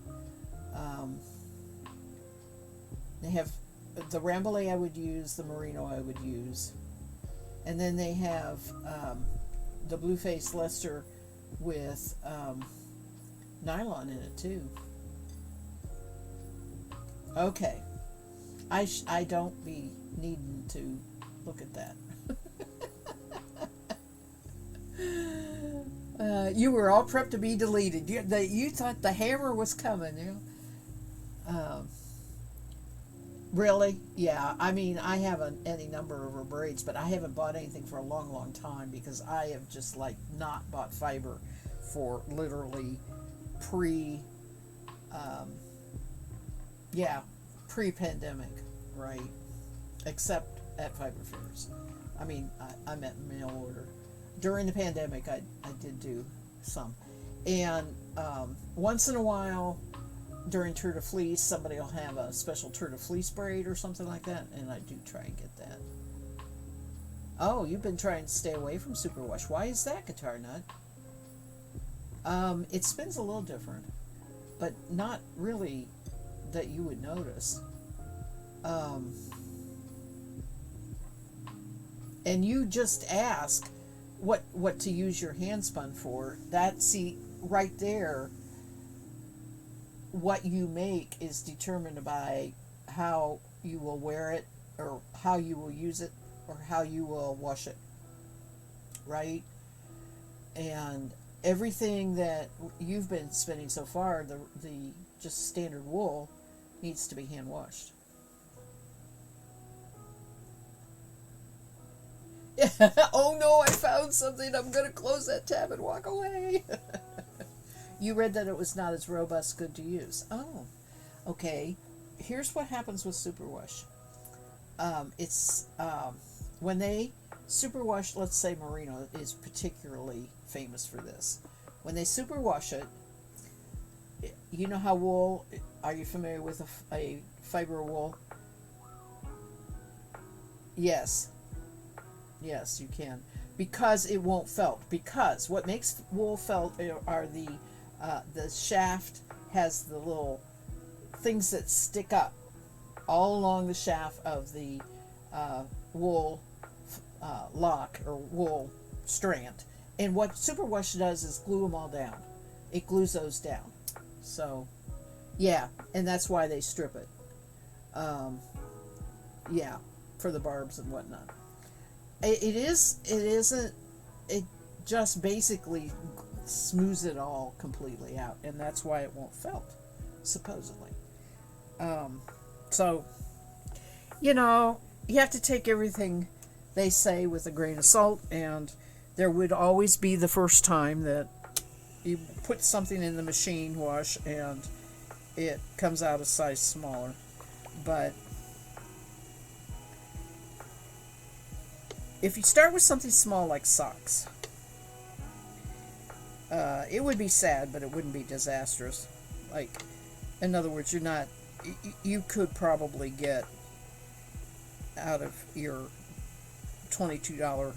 They have the Rambouillet I would use, the Merino I would use. And then they have the Blueface Leicester with nylon in it too. Okay. I don't be needing to look at that. You were all prepped to be deleted. You thought the hammer was coming, you know? Really? Yeah. I mean, I have any number of her braids, but I haven't bought anything for a long, long time because I have just not bought fiber for literally pre-pandemic, right? Except at fiber fairs. I mean, I meant mail order. During the pandemic, I did do some. And once in a while, during Tour de Fleece, somebody will have a special Tour de Fleece braid or something like that, and I do try and get that. Oh, you've been trying to stay away from superwash. Why is that, Guitar Nut? It spins a little different, but not really that you would notice. And you just ask what to use your handspun for. That, see, right there, what you make is determined by how you will wear it, or how you will use it, or how you will wash it, right? And everything that you've been spinning so far, the just standard wool, needs to be hand washed. Oh no, I found something. I'm going to close that tab and walk away. You read that it was not as robust, good to use. Oh, okay. Here's what happens with superwash. When they superwash, let's say merino is particularly famous for this. When they superwash it, you know how wool, are you familiar with a fiber wool? Yes. Yes, you can. Because it won't felt. Because what makes wool felt are the shaft has the little things that stick up all along the shaft of the wool lock or wool strand. And what superwash does is glue them all down. It glues those down. So, yeah, and that's why they strip it. Yeah, for the barbs and whatnot. It just basically smooths it all completely out, and that's why it won't felt, supposedly. So, you know, you have to take everything they say with a grain of salt, and there would always be the first time that you put something in the machine wash and it comes out a size smaller. But if you start with something small like socks, it would be sad, but it wouldn't be disastrous. Like, in other words, you could probably get out of your $22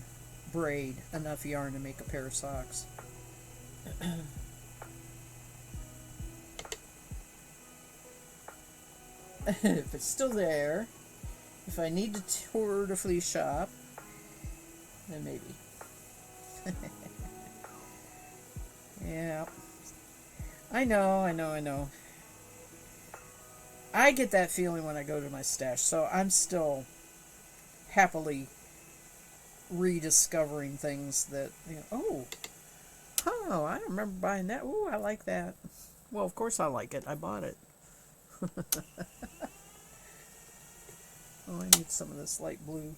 braid enough yarn to make a pair of socks. If it's still there, if I need to tour the flea shop, then maybe. Yeah. I know. I get that feeling when I go to my stash, so I'm still happily rediscovering things that, oh, I remember buying that. Oh, I like that. Well, of course I like it. I bought it. Oh, I need some of this light blue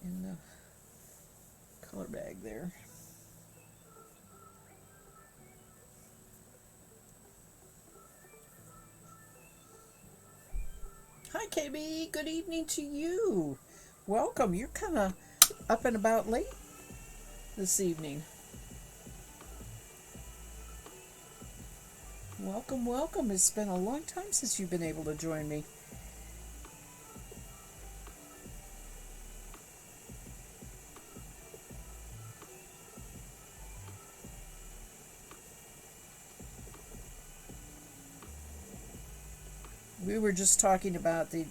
in the color bag there. Hi, KB. Good evening to you. Welcome. You're kind of up and about late this evening. Welcome. It's been a long time since you've been able to join me. We were just talking about the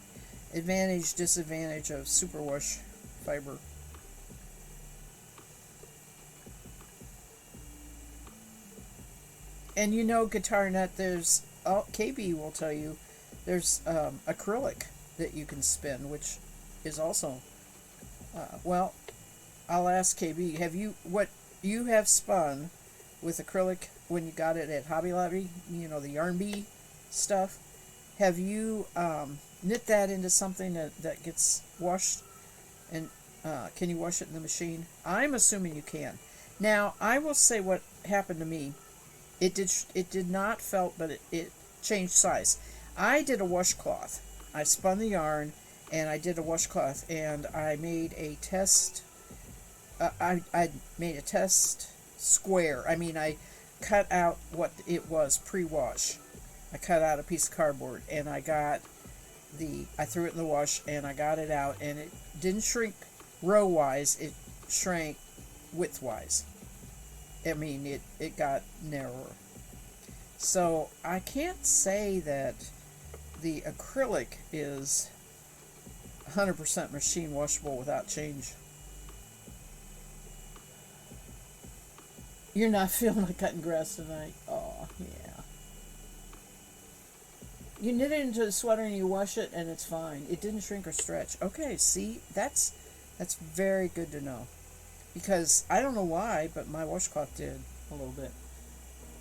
advantage, disadvantage of superwash fiber. And Guitar Nut, there's, KB will tell you, there's acrylic that you can spin, which is also, well, I'll ask KB, what you have spun with acrylic when you got it at Hobby Lobby, the Yarn Bee stuff, have you knit that into something that gets washed? And can you wash it in the machine? I'm assuming you can. Now, I will say what happened to me. It did not felt, but it changed size. I did a washcloth. I spun the yarn and I did a washcloth and I made a test. I made a test square. I mean, I cut out what it was pre-wash. I cut out a piece of cardboard and I threw it in the wash and I got it out and it didn't shrink row wise, it shrank width wise. I mean, it got narrower. So I can't say that the acrylic is 100% machine washable without change. You're not feeling like cutting grass tonight? Oh, yeah. You knit it into a sweater and you wash it and it's fine. It didn't shrink or stretch. Okay, see, that's very good to know. Because I don't know why, but my washcloth did a little bit.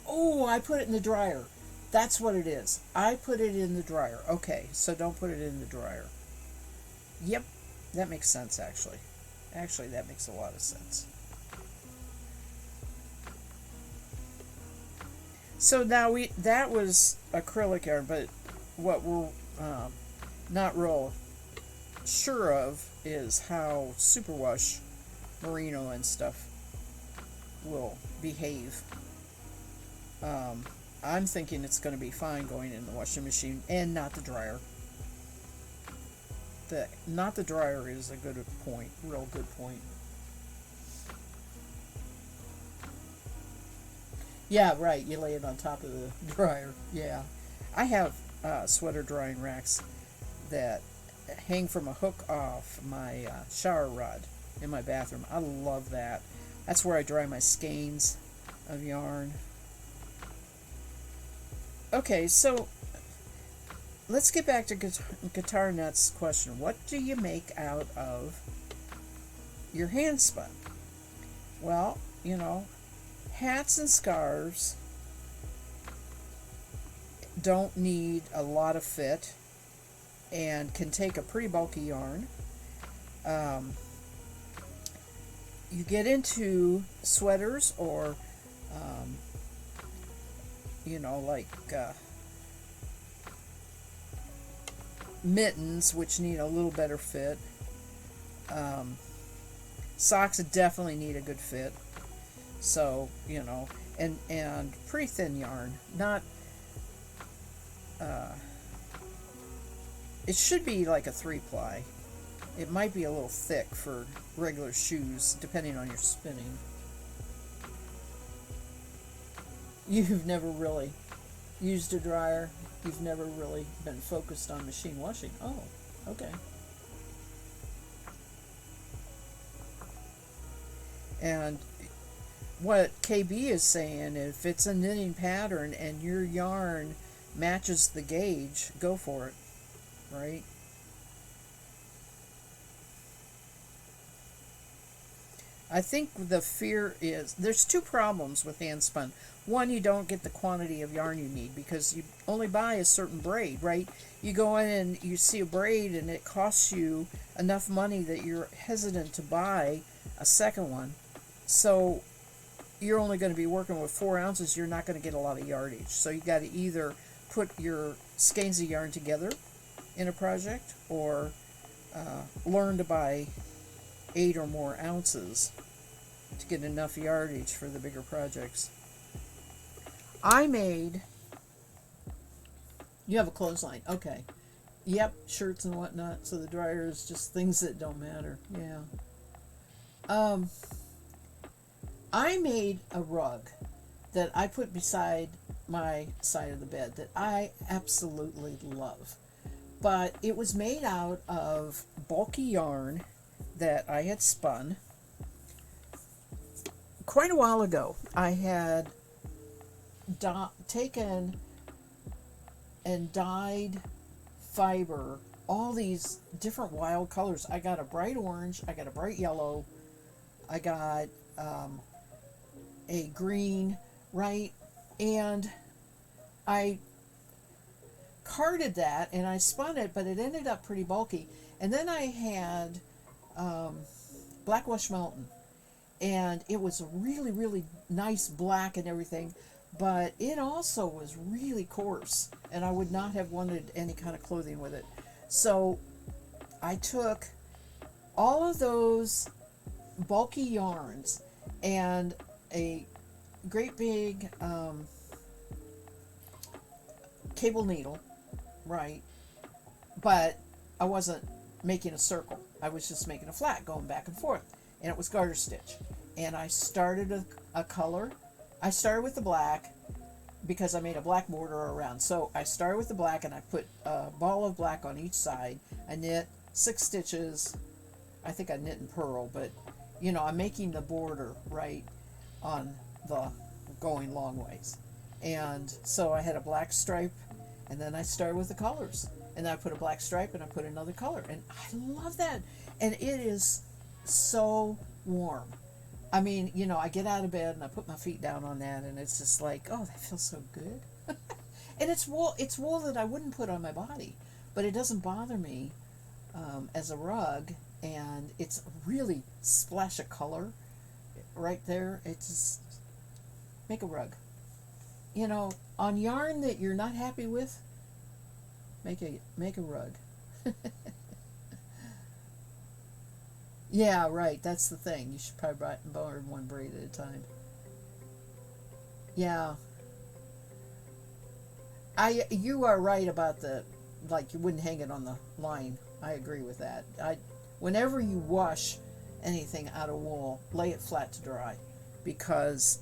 Oh, I put it in the dryer. That's what it is. I put it in the dryer. Okay, so don't put it in the dryer. Yep, that makes sense actually. Actually, that makes a lot of sense. So now that was acrylic yarn, but what we're not real sure of is how superwash merino and stuff will behave. I'm thinking it's going to be fine going in the washing machine and not the dryer. Not the dryer is a good point, real good point. Yeah, right. You lay it on top of the dryer. Yeah, I have sweater drying racks that hang from a hook off my shower rod in my bathroom. I love that. That's where I dry my skeins of yarn. Okay, so let's get back to Guitar Nut's question. What do you make out of your hand spun? Well, hats and scarves don't need a lot of fit and can take a pretty bulky yarn. You get into sweaters or like mittens, which need a little better fit. Socks definitely need a good fit. So, and pretty thin yarn. Not, it should be like a 3-ply. It might be a little thick for regular shoes, depending on your spinning. You've never really used a dryer. You've never really been focused on machine washing. Oh, okay. And what KB is saying, if it's a knitting pattern and your yarn matches the gauge, go for it, right? I think the fear is, there's two problems with hand spun. One, you don't get the quantity of yarn you need because you only buy a certain braid, right? You go in and you see a braid and it costs you enough money that you're hesitant to buy a second one. So you're only going to be working with 4 ounces. You're not going to get a lot of yardage. So you got to either put your skeins of yarn together in a project or learn to buy 8 or more ounces to get enough yardage for the bigger projects. You have a clothesline, okay. Yep, shirts and whatnot, so the dryer is just things that don't matter, yeah. I made a rug that I put beside my side of the bed that I absolutely love. But it was made out of bulky yarn that I had spun quite a while ago. I had taken and dyed fiber, all these different wild colors. I got a bright orange, I got a bright yellow, I got a green, right? And I carded that and I spun it, but it ended up pretty bulky. And then I had Black Wash Mountain, and it was a really, really nice black and everything, but it also was really coarse, and I would not have wanted any kind of clothing with it. So I took all of those bulky yarns and a great big cable needle, right? But I wasn't making a circle. I was just making a flat going back and forth. And it was garter stitch. And I started a color. I started with the black because I made a black border around. So I started with the black and I put a ball of black on each side. I knit 6 stitches. I think I knit in purl, but I'm making the border right on the going long ways. And so I had a black stripe, and then I started with the colors. And then I put a black stripe and I put another color. And I love that. And it is so warm. I mean, I get out of bed and I put my feet down on that, and it's just like, oh, that feels so good. And it's wool that I wouldn't put on my body, but it doesn't bother me as a rug, and it's really splash of color right there. It's just make a rug. On yarn that you're not happy with, make a rug. Yeah, right. That's the thing. You should probably borrow one braid at a time. Yeah, you are right about you wouldn't hang it on the line. I agree with that. Whenever you wash anything out of wool, lay it flat to dry, because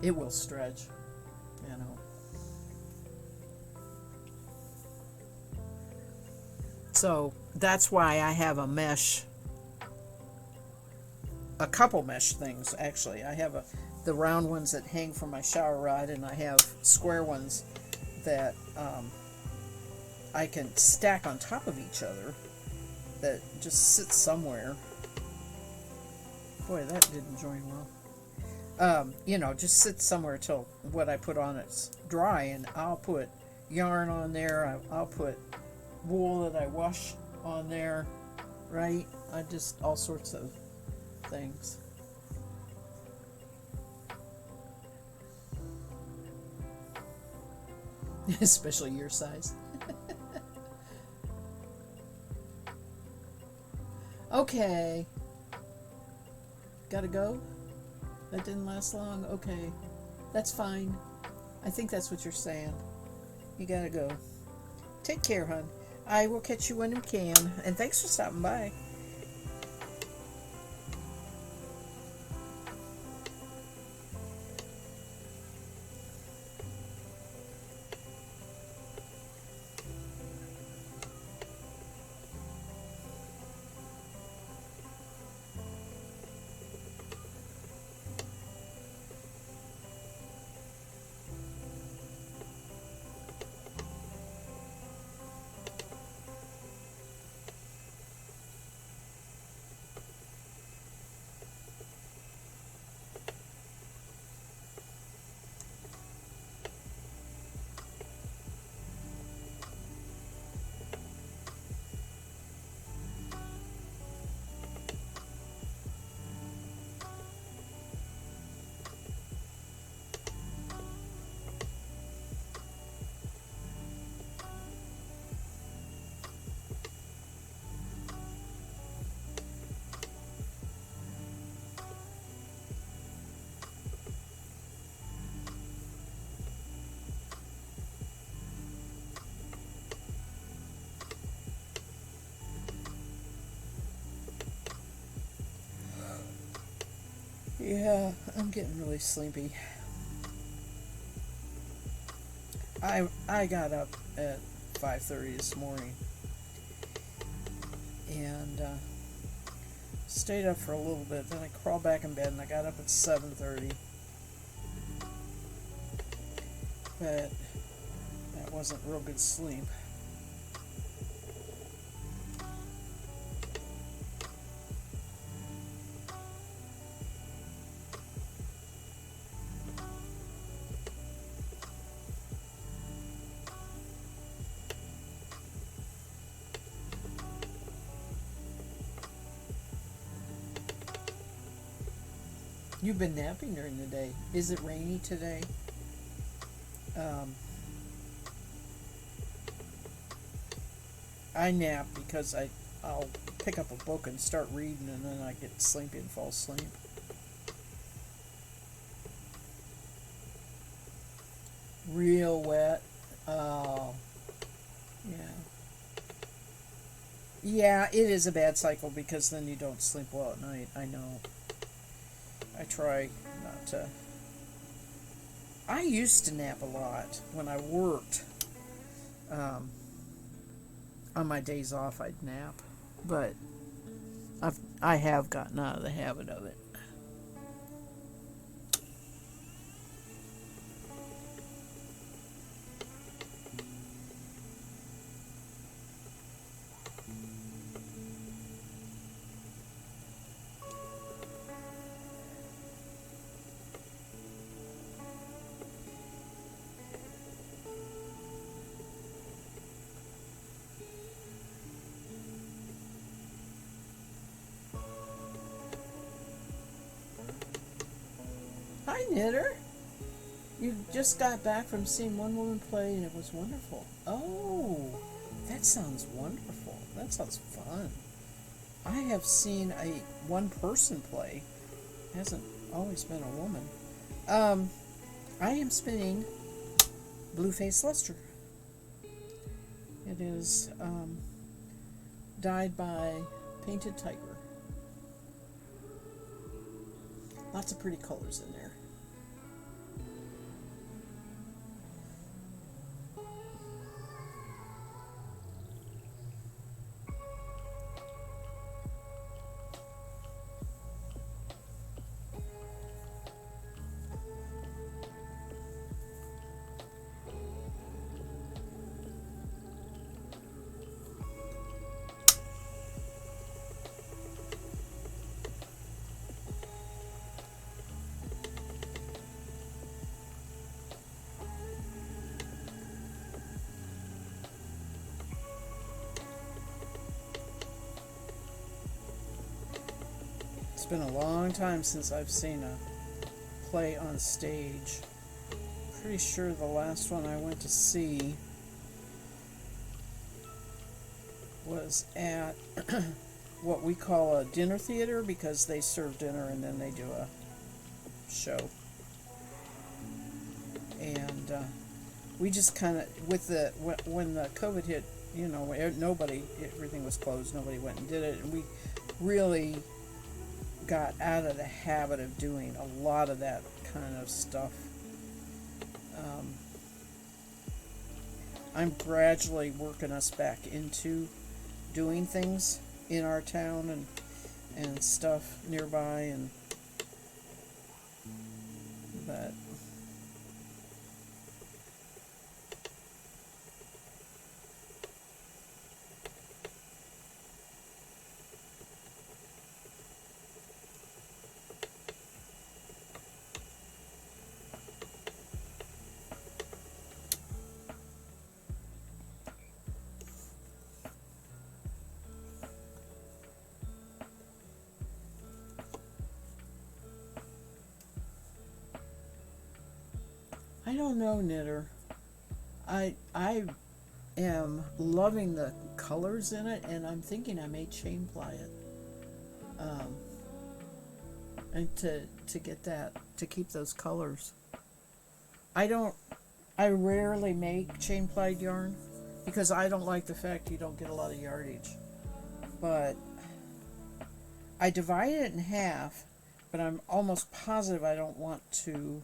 it will stretch. You know. So that's why I have a couple mesh things actually. I have the round ones that hang from my shower rod, and I have square ones that I can stack on top of each other that just sit somewhere. Boy, that didn't join well. Just sit somewhere till what I put on it's dry, and I'll put yarn on there. I'll put wool that I wash on there, right? I just all sorts of things. Especially your size. Okay. Gotta go? That didn't last long? Okay. That's fine. I think that's what you're saying. You gotta go. Take care, hon. I will catch you when we can. And thanks for stopping by. Yeah, I'm getting really sleepy. I got up at 5:30 this morning and stayed up for a little bit. Then I crawled back in bed and I got up at 7:30. But that wasn't real good sleep. You've been napping during the day. Is it rainy today? Um, I nap because I'll pick up a book and start reading, and then I get sleepy and fall asleep. Real wet. Oh, yeah. Yeah, it is a bad cycle because then you don't sleep well at night. I know. I try not to. I used to nap a lot when I worked. Um, on my days off, I'd nap, but I have gotten out of the habit of it. Hi, Knitter. You just got back from seeing one woman play, and it was wonderful. Oh, that sounds wonderful. That sounds fun. I have seen a one person play. It hasn't always been a woman. Um, I am spinning Blueface Luster. It is dyed by Painted Tiger. Lots of pretty colors in there. It's been a long time since I've seen a play on stage. Pretty sure the last one I went to see was at what we call a dinner theater because they serve dinner and then they do a show. And we just kind of, with the when the COVID hit, nobody, everything was closed. Nobody went and did it, and we really got out of the habit of doing a lot of that kind of stuff. I'm gradually working us back into doing things in our town and stuff nearby, and but I don't know, Knitter. I am loving the colors in it, and I'm thinking I may chain ply it, um, and to get that to keep those colors. I don't. I rarely make chain plied yarn because I don't like the fact you don't get a lot of yardage. But I divide it in half, but I'm almost positive I don't want to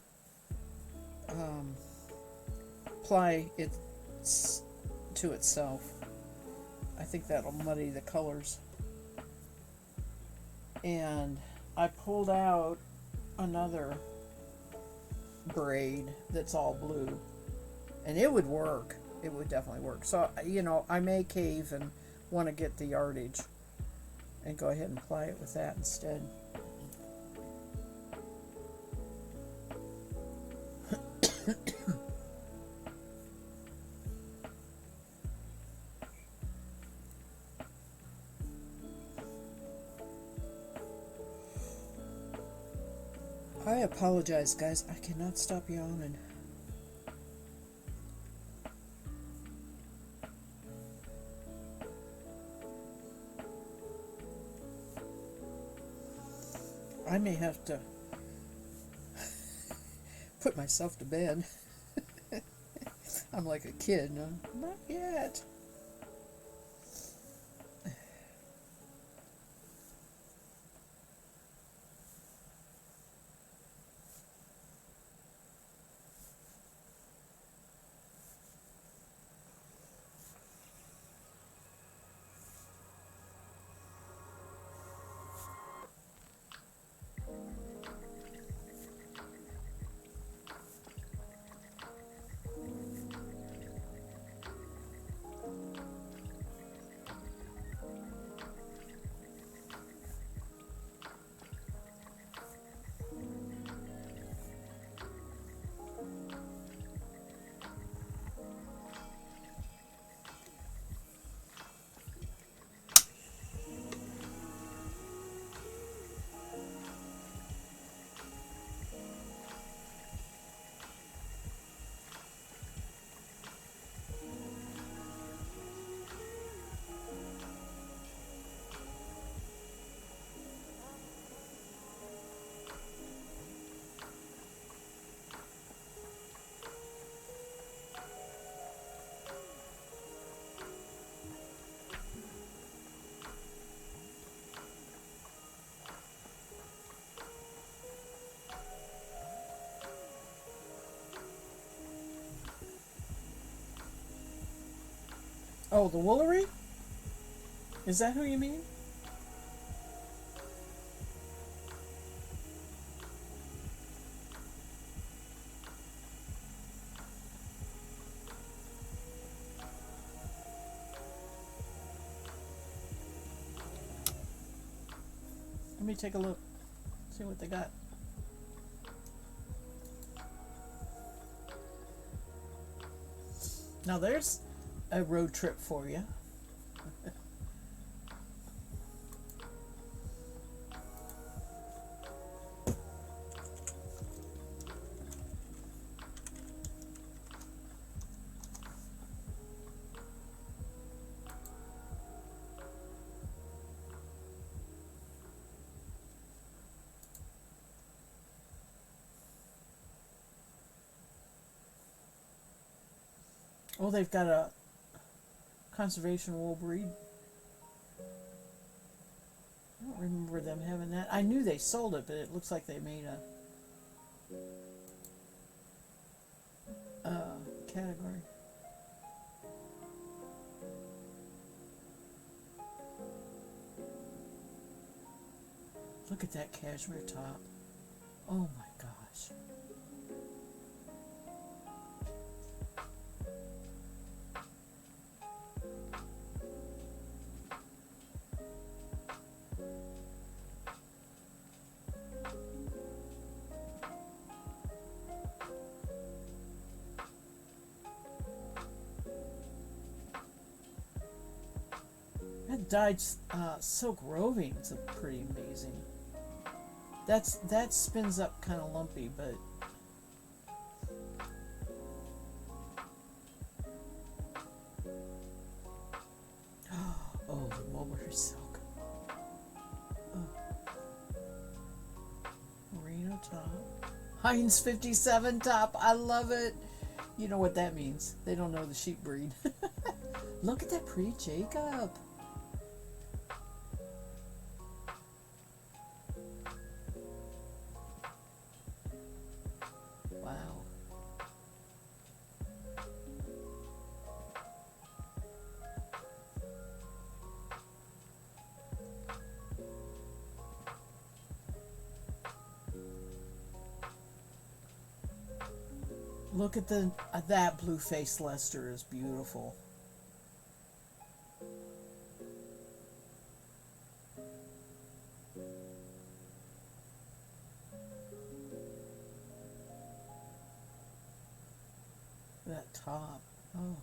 um, ply it to itself. I think that'll muddy the colors. And I pulled out another braid that's all blue, and it would work. It would definitely work. So, I may cave and want to get the yardage and go ahead and ply it with that instead. I apologize, guys. I cannot stop yawning. I may have to put myself to bed. I'm like a kid. No, not yet. Oh, the Woolery? Is that who you mean? Let me take a look. See what they got. Now there's a road trip for you. Oh, they've got a conservation wool breed. I don't remember them having that. I knew they sold it, but it looks like they made a category. Look at that cashmere top. Oh my gosh. That dyed silk roving is pretty amazing. That spins up kind of lumpy, but oh, the mulberry silk. Oh. Merino top. Heinz 57 top. I love it. You know what that means. They don't know the sheep breed. Look at that pretty Jacob. Wow. Look at that blue face Leicester is beautiful. That top. Oh.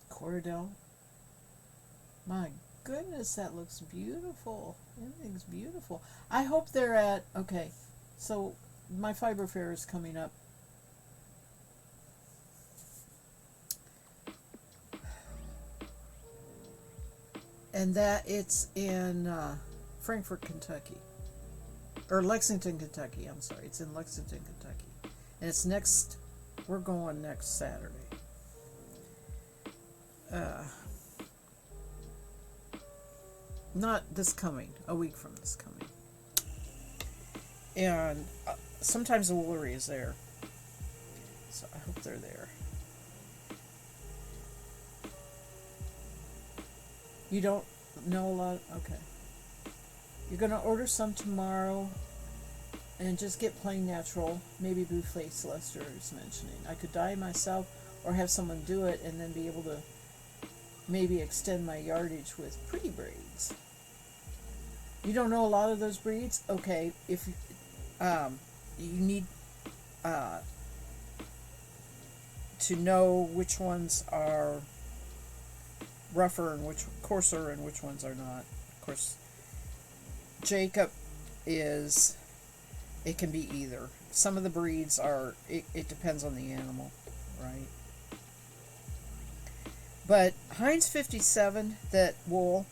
Cordell. My goodness, that looks beautiful. Everything's beautiful. I hope they're at, okay, so my fiber fair is coming up. and that it's in Frankfort, Kentucky, or Lexington, Kentucky. I'm sorry, it's in Lexington, Kentucky, and it's next. We're going next Saturday. Not this coming, a week from this coming. And sometimes the Woolery is there, so I hope they're there. You don't know a lot? Okay. You're going to order some tomorrow and just get plain natural. Maybe Boufflé Celeste is mentioning. I could dye myself or have someone do it and then be able to maybe extend my yardage with pretty braids. You don't know a lot of those breeds? Okay, if you need to know which ones are rougher and which coarser and which ones are not. Of course, Jacob is, it can be either. Some of the breeds are, it depends on the animal, right? But Heinz 57, that wool,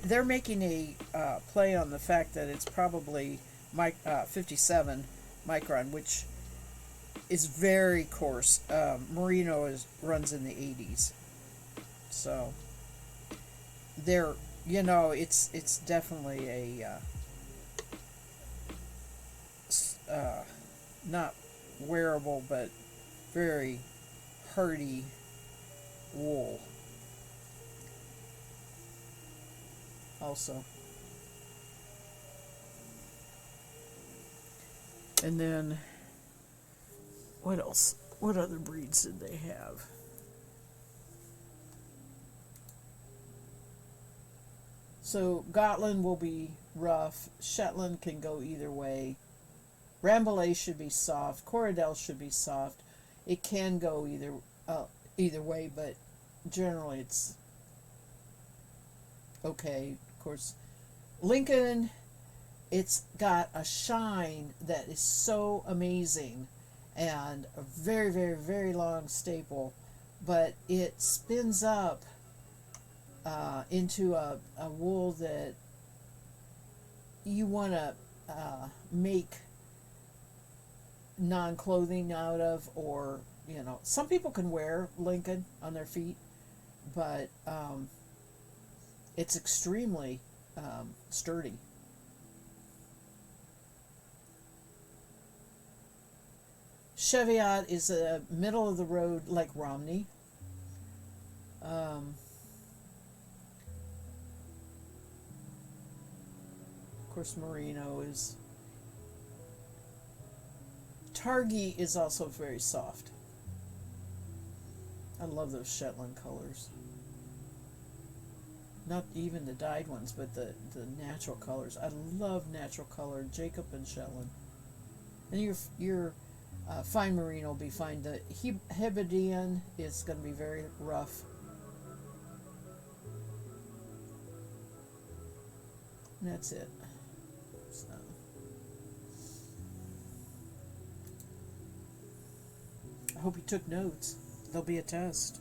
they're making a play on the fact that it's probably 57 micron, which is very coarse. Merino runs in the 80s, so they're, it's definitely a not wearable but very hardy wool. Also, and then what else? What other breeds did they have? So Gotland will be rough. Shetland can go either way. Rambouillet should be soft. Corriedale should be soft. It can go either way, but generally it's okay. Of course, Lincoln, it's got a shine that is so amazing and a very, very, very long staple, but it spins up into a wool that you want to make non-clothing out of, or some people can wear Lincoln on their feet, but it's extremely sturdy. Cheviot is a middle of the road, like Romney. Of course, Merino is. Targhee is also very soft. I love those Shetland colors. Not even the dyed ones, but the natural colors. I love natural color, Jacob and Shetland. And your fine merino will be fine. The Hebridean is going to be very rough. And that's it. So. I hope you took notes. There'll be a test.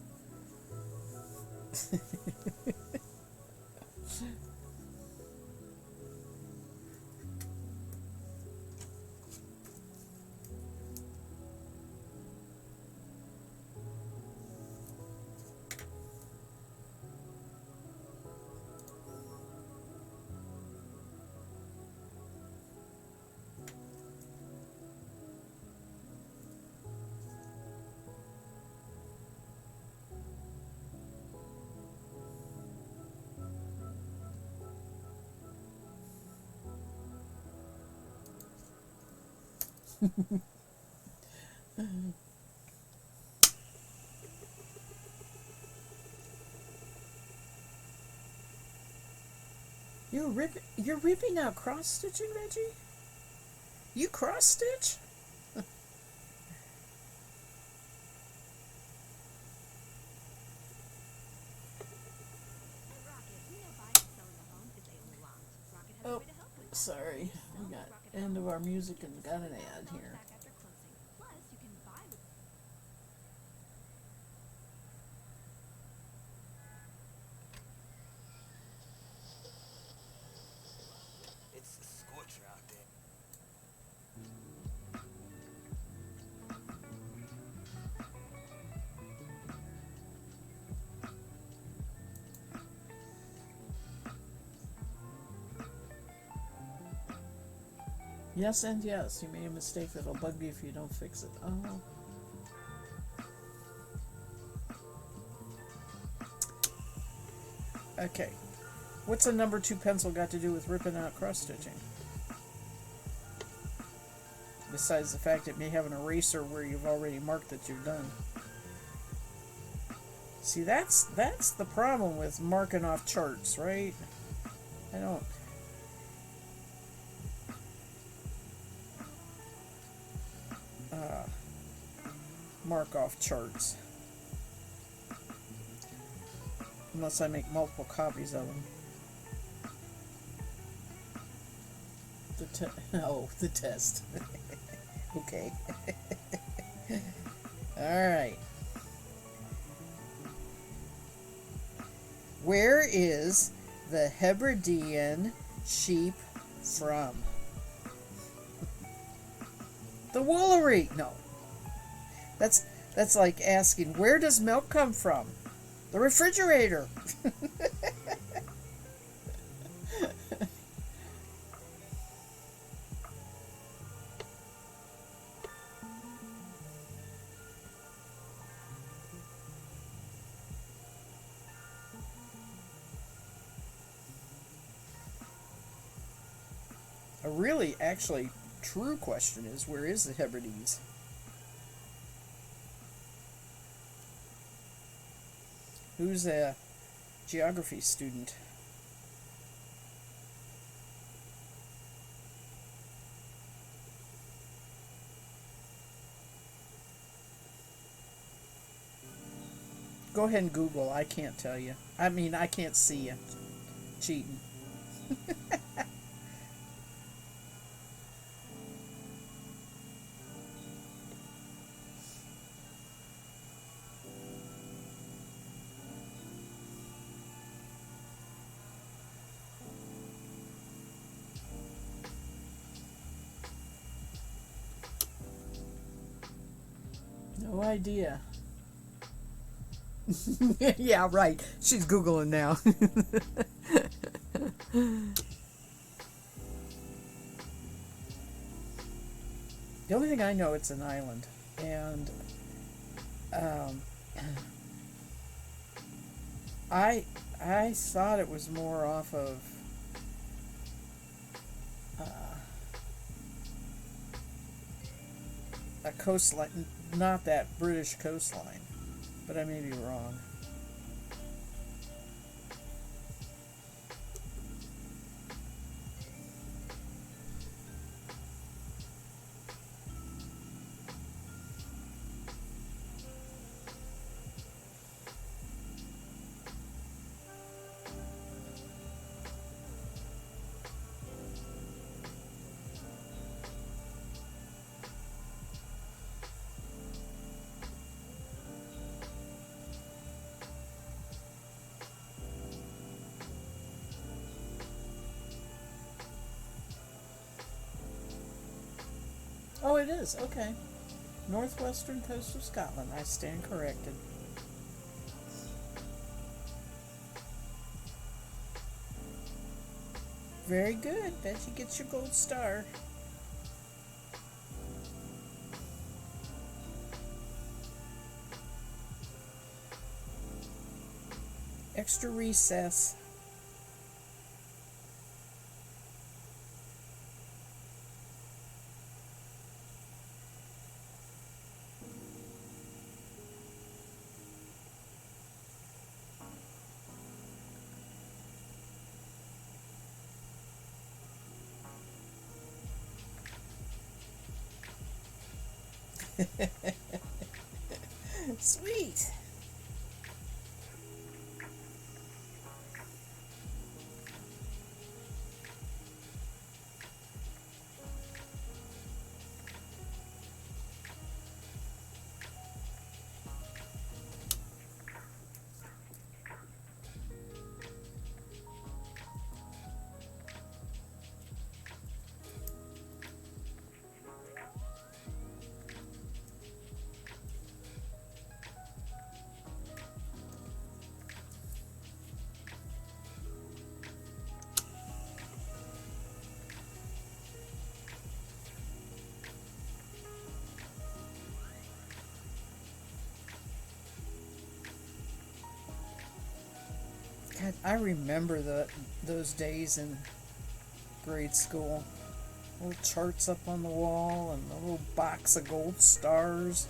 You're ripping out cross stitching, Reggie? You cross stitch? Oh, sorry. We got end of our music and got an ad here. Yes and yes. You made a mistake that'll bug you if you don't fix it. Oh. Okay. What's a number 2 pencil got to do with ripping out cross stitching? Besides the fact it may have an eraser where you've already marked that you're done. See, that's the problem with marking off charts, right? I don't. Mark off charts. Unless I make multiple copies of them. The test. Okay. Alright. Where is the Hebridean sheep from? The Woolery. No. That's like asking, where does milk come from? The refrigerator. A really, actually, true question is, where is the Hebrides? Who's a geography student? Go ahead and Google. I can't tell you. I mean, I can't see you. Cheating. No idea. Yeah, right. She's Googling now. The only thing I know, it's an island. And I thought it was more off of a coastline, not that British coastline, but I may be wrong. Oh, it is. Okay. Northwestern coast of Scotland. I stand corrected. Very good. Bet you get your gold star. Extra recess. Sweet. God, I remember those days in grade school. Little charts up on the wall and the little box of gold stars.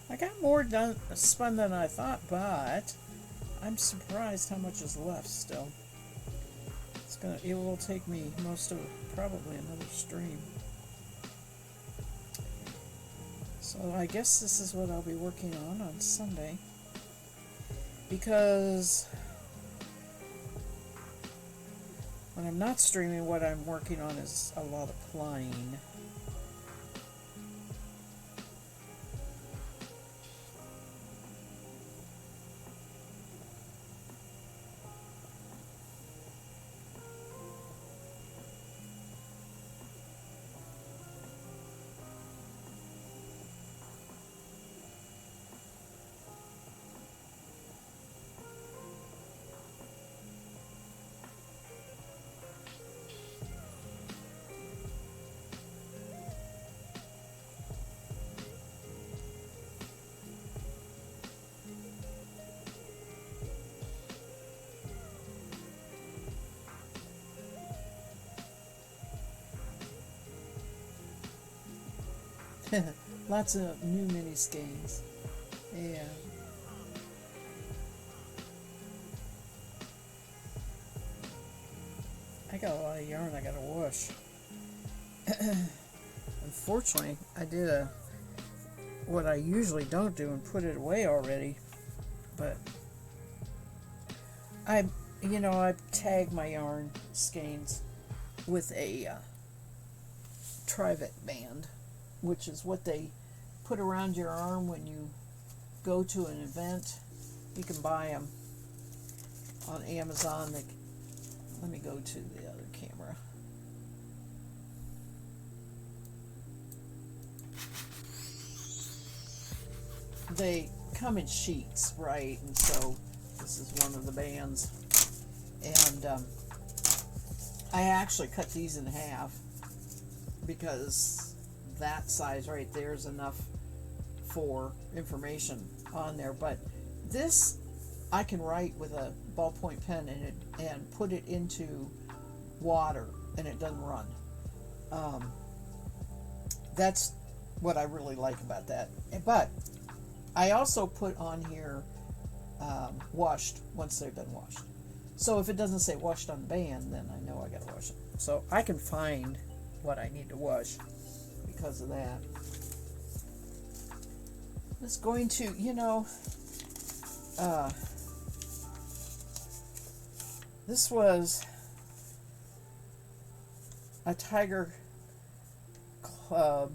I got more done spun than I thought, but I'm surprised how much is left still. It will take me most of probably another stream. So I guess this is what I'll be working on Sunday, because when I'm not streaming, what I'm working on is a lot of plying. Lots of new mini skeins. Yeah. I got a lot of yarn I gotta wash. Unfortunately, I did what I usually don't do and put it away already. But I tag my yarn skeins with a trivet band, which is what they put around your arm when you go to an event. You can buy them on Amazon. Let me go to the other camera. They come in sheets, right? And so this is one of the bands. And I actually cut these in half because that size right there is enough for information on there. But this I can write with a ballpoint pen and put it into water and it doesn't run. That's what I really like about that. But I also put on here washed once they've been washed. So if it doesn't say washed on band, then I know I gotta wash it. So I can find what I need to wash because of that. It's going to, this was a Tiger Club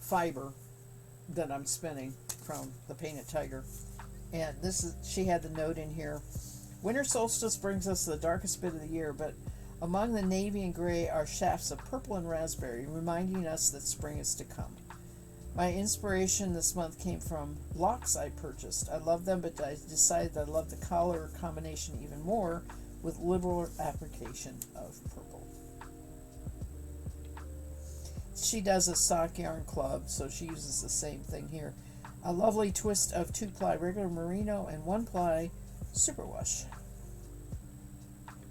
fiber that I'm spinning from the Painted Tiger. And she had the note in here. Winter solstice brings us the darkest bit of the year, but among the navy and gray are shafts of purple and raspberry, reminding us that spring is to come. My inspiration this month came from blocks I purchased. I love them, but I decided I love the color combination even more with liberal application of purple. She does a sock yarn club, so she uses the same thing here. A lovely twist of 2-ply regular merino and 1-ply superwash.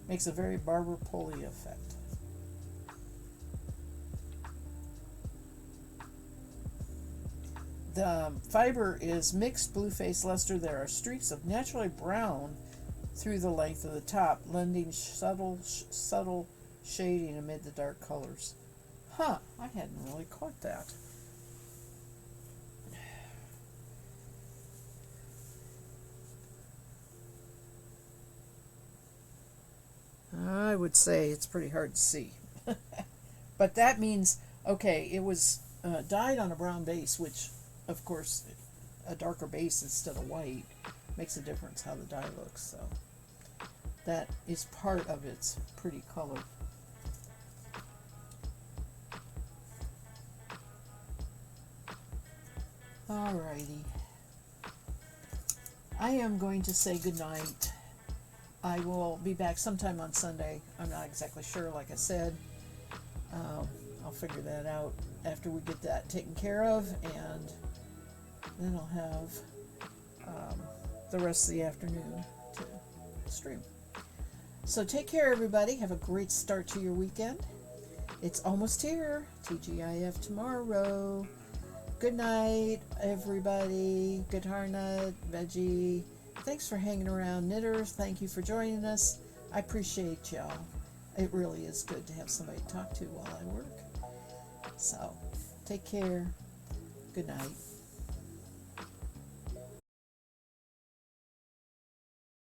Makes a very Barber Pulley effect. The fiber is mixed blue-faced luster. There are streaks of naturally brown through the length of the top, lending subtle shading amid the dark colors. Huh, I hadn't really caught that. I would say it's pretty hard to see. But that means, okay, it was dyed on a brown base, which, of course, a darker base instead of white makes a difference how the dye looks. So that is part of its pretty color. Alrighty. I am going to say goodnight. I will be back sometime on Sunday. I'm not exactly sure, like I said. I'll figure that out after we get that taken care of, and then I'll have the rest of the afternoon to stream. So take care, everybody. Have a great start to your weekend. It's almost here. TGIF tomorrow. Good night, everybody. Guitar Nut, Veggie. Thanks for hanging around, Knitters. Thank you for joining us. I appreciate y'all. It really is good to have somebody to talk to while I work. So, take care. Good night.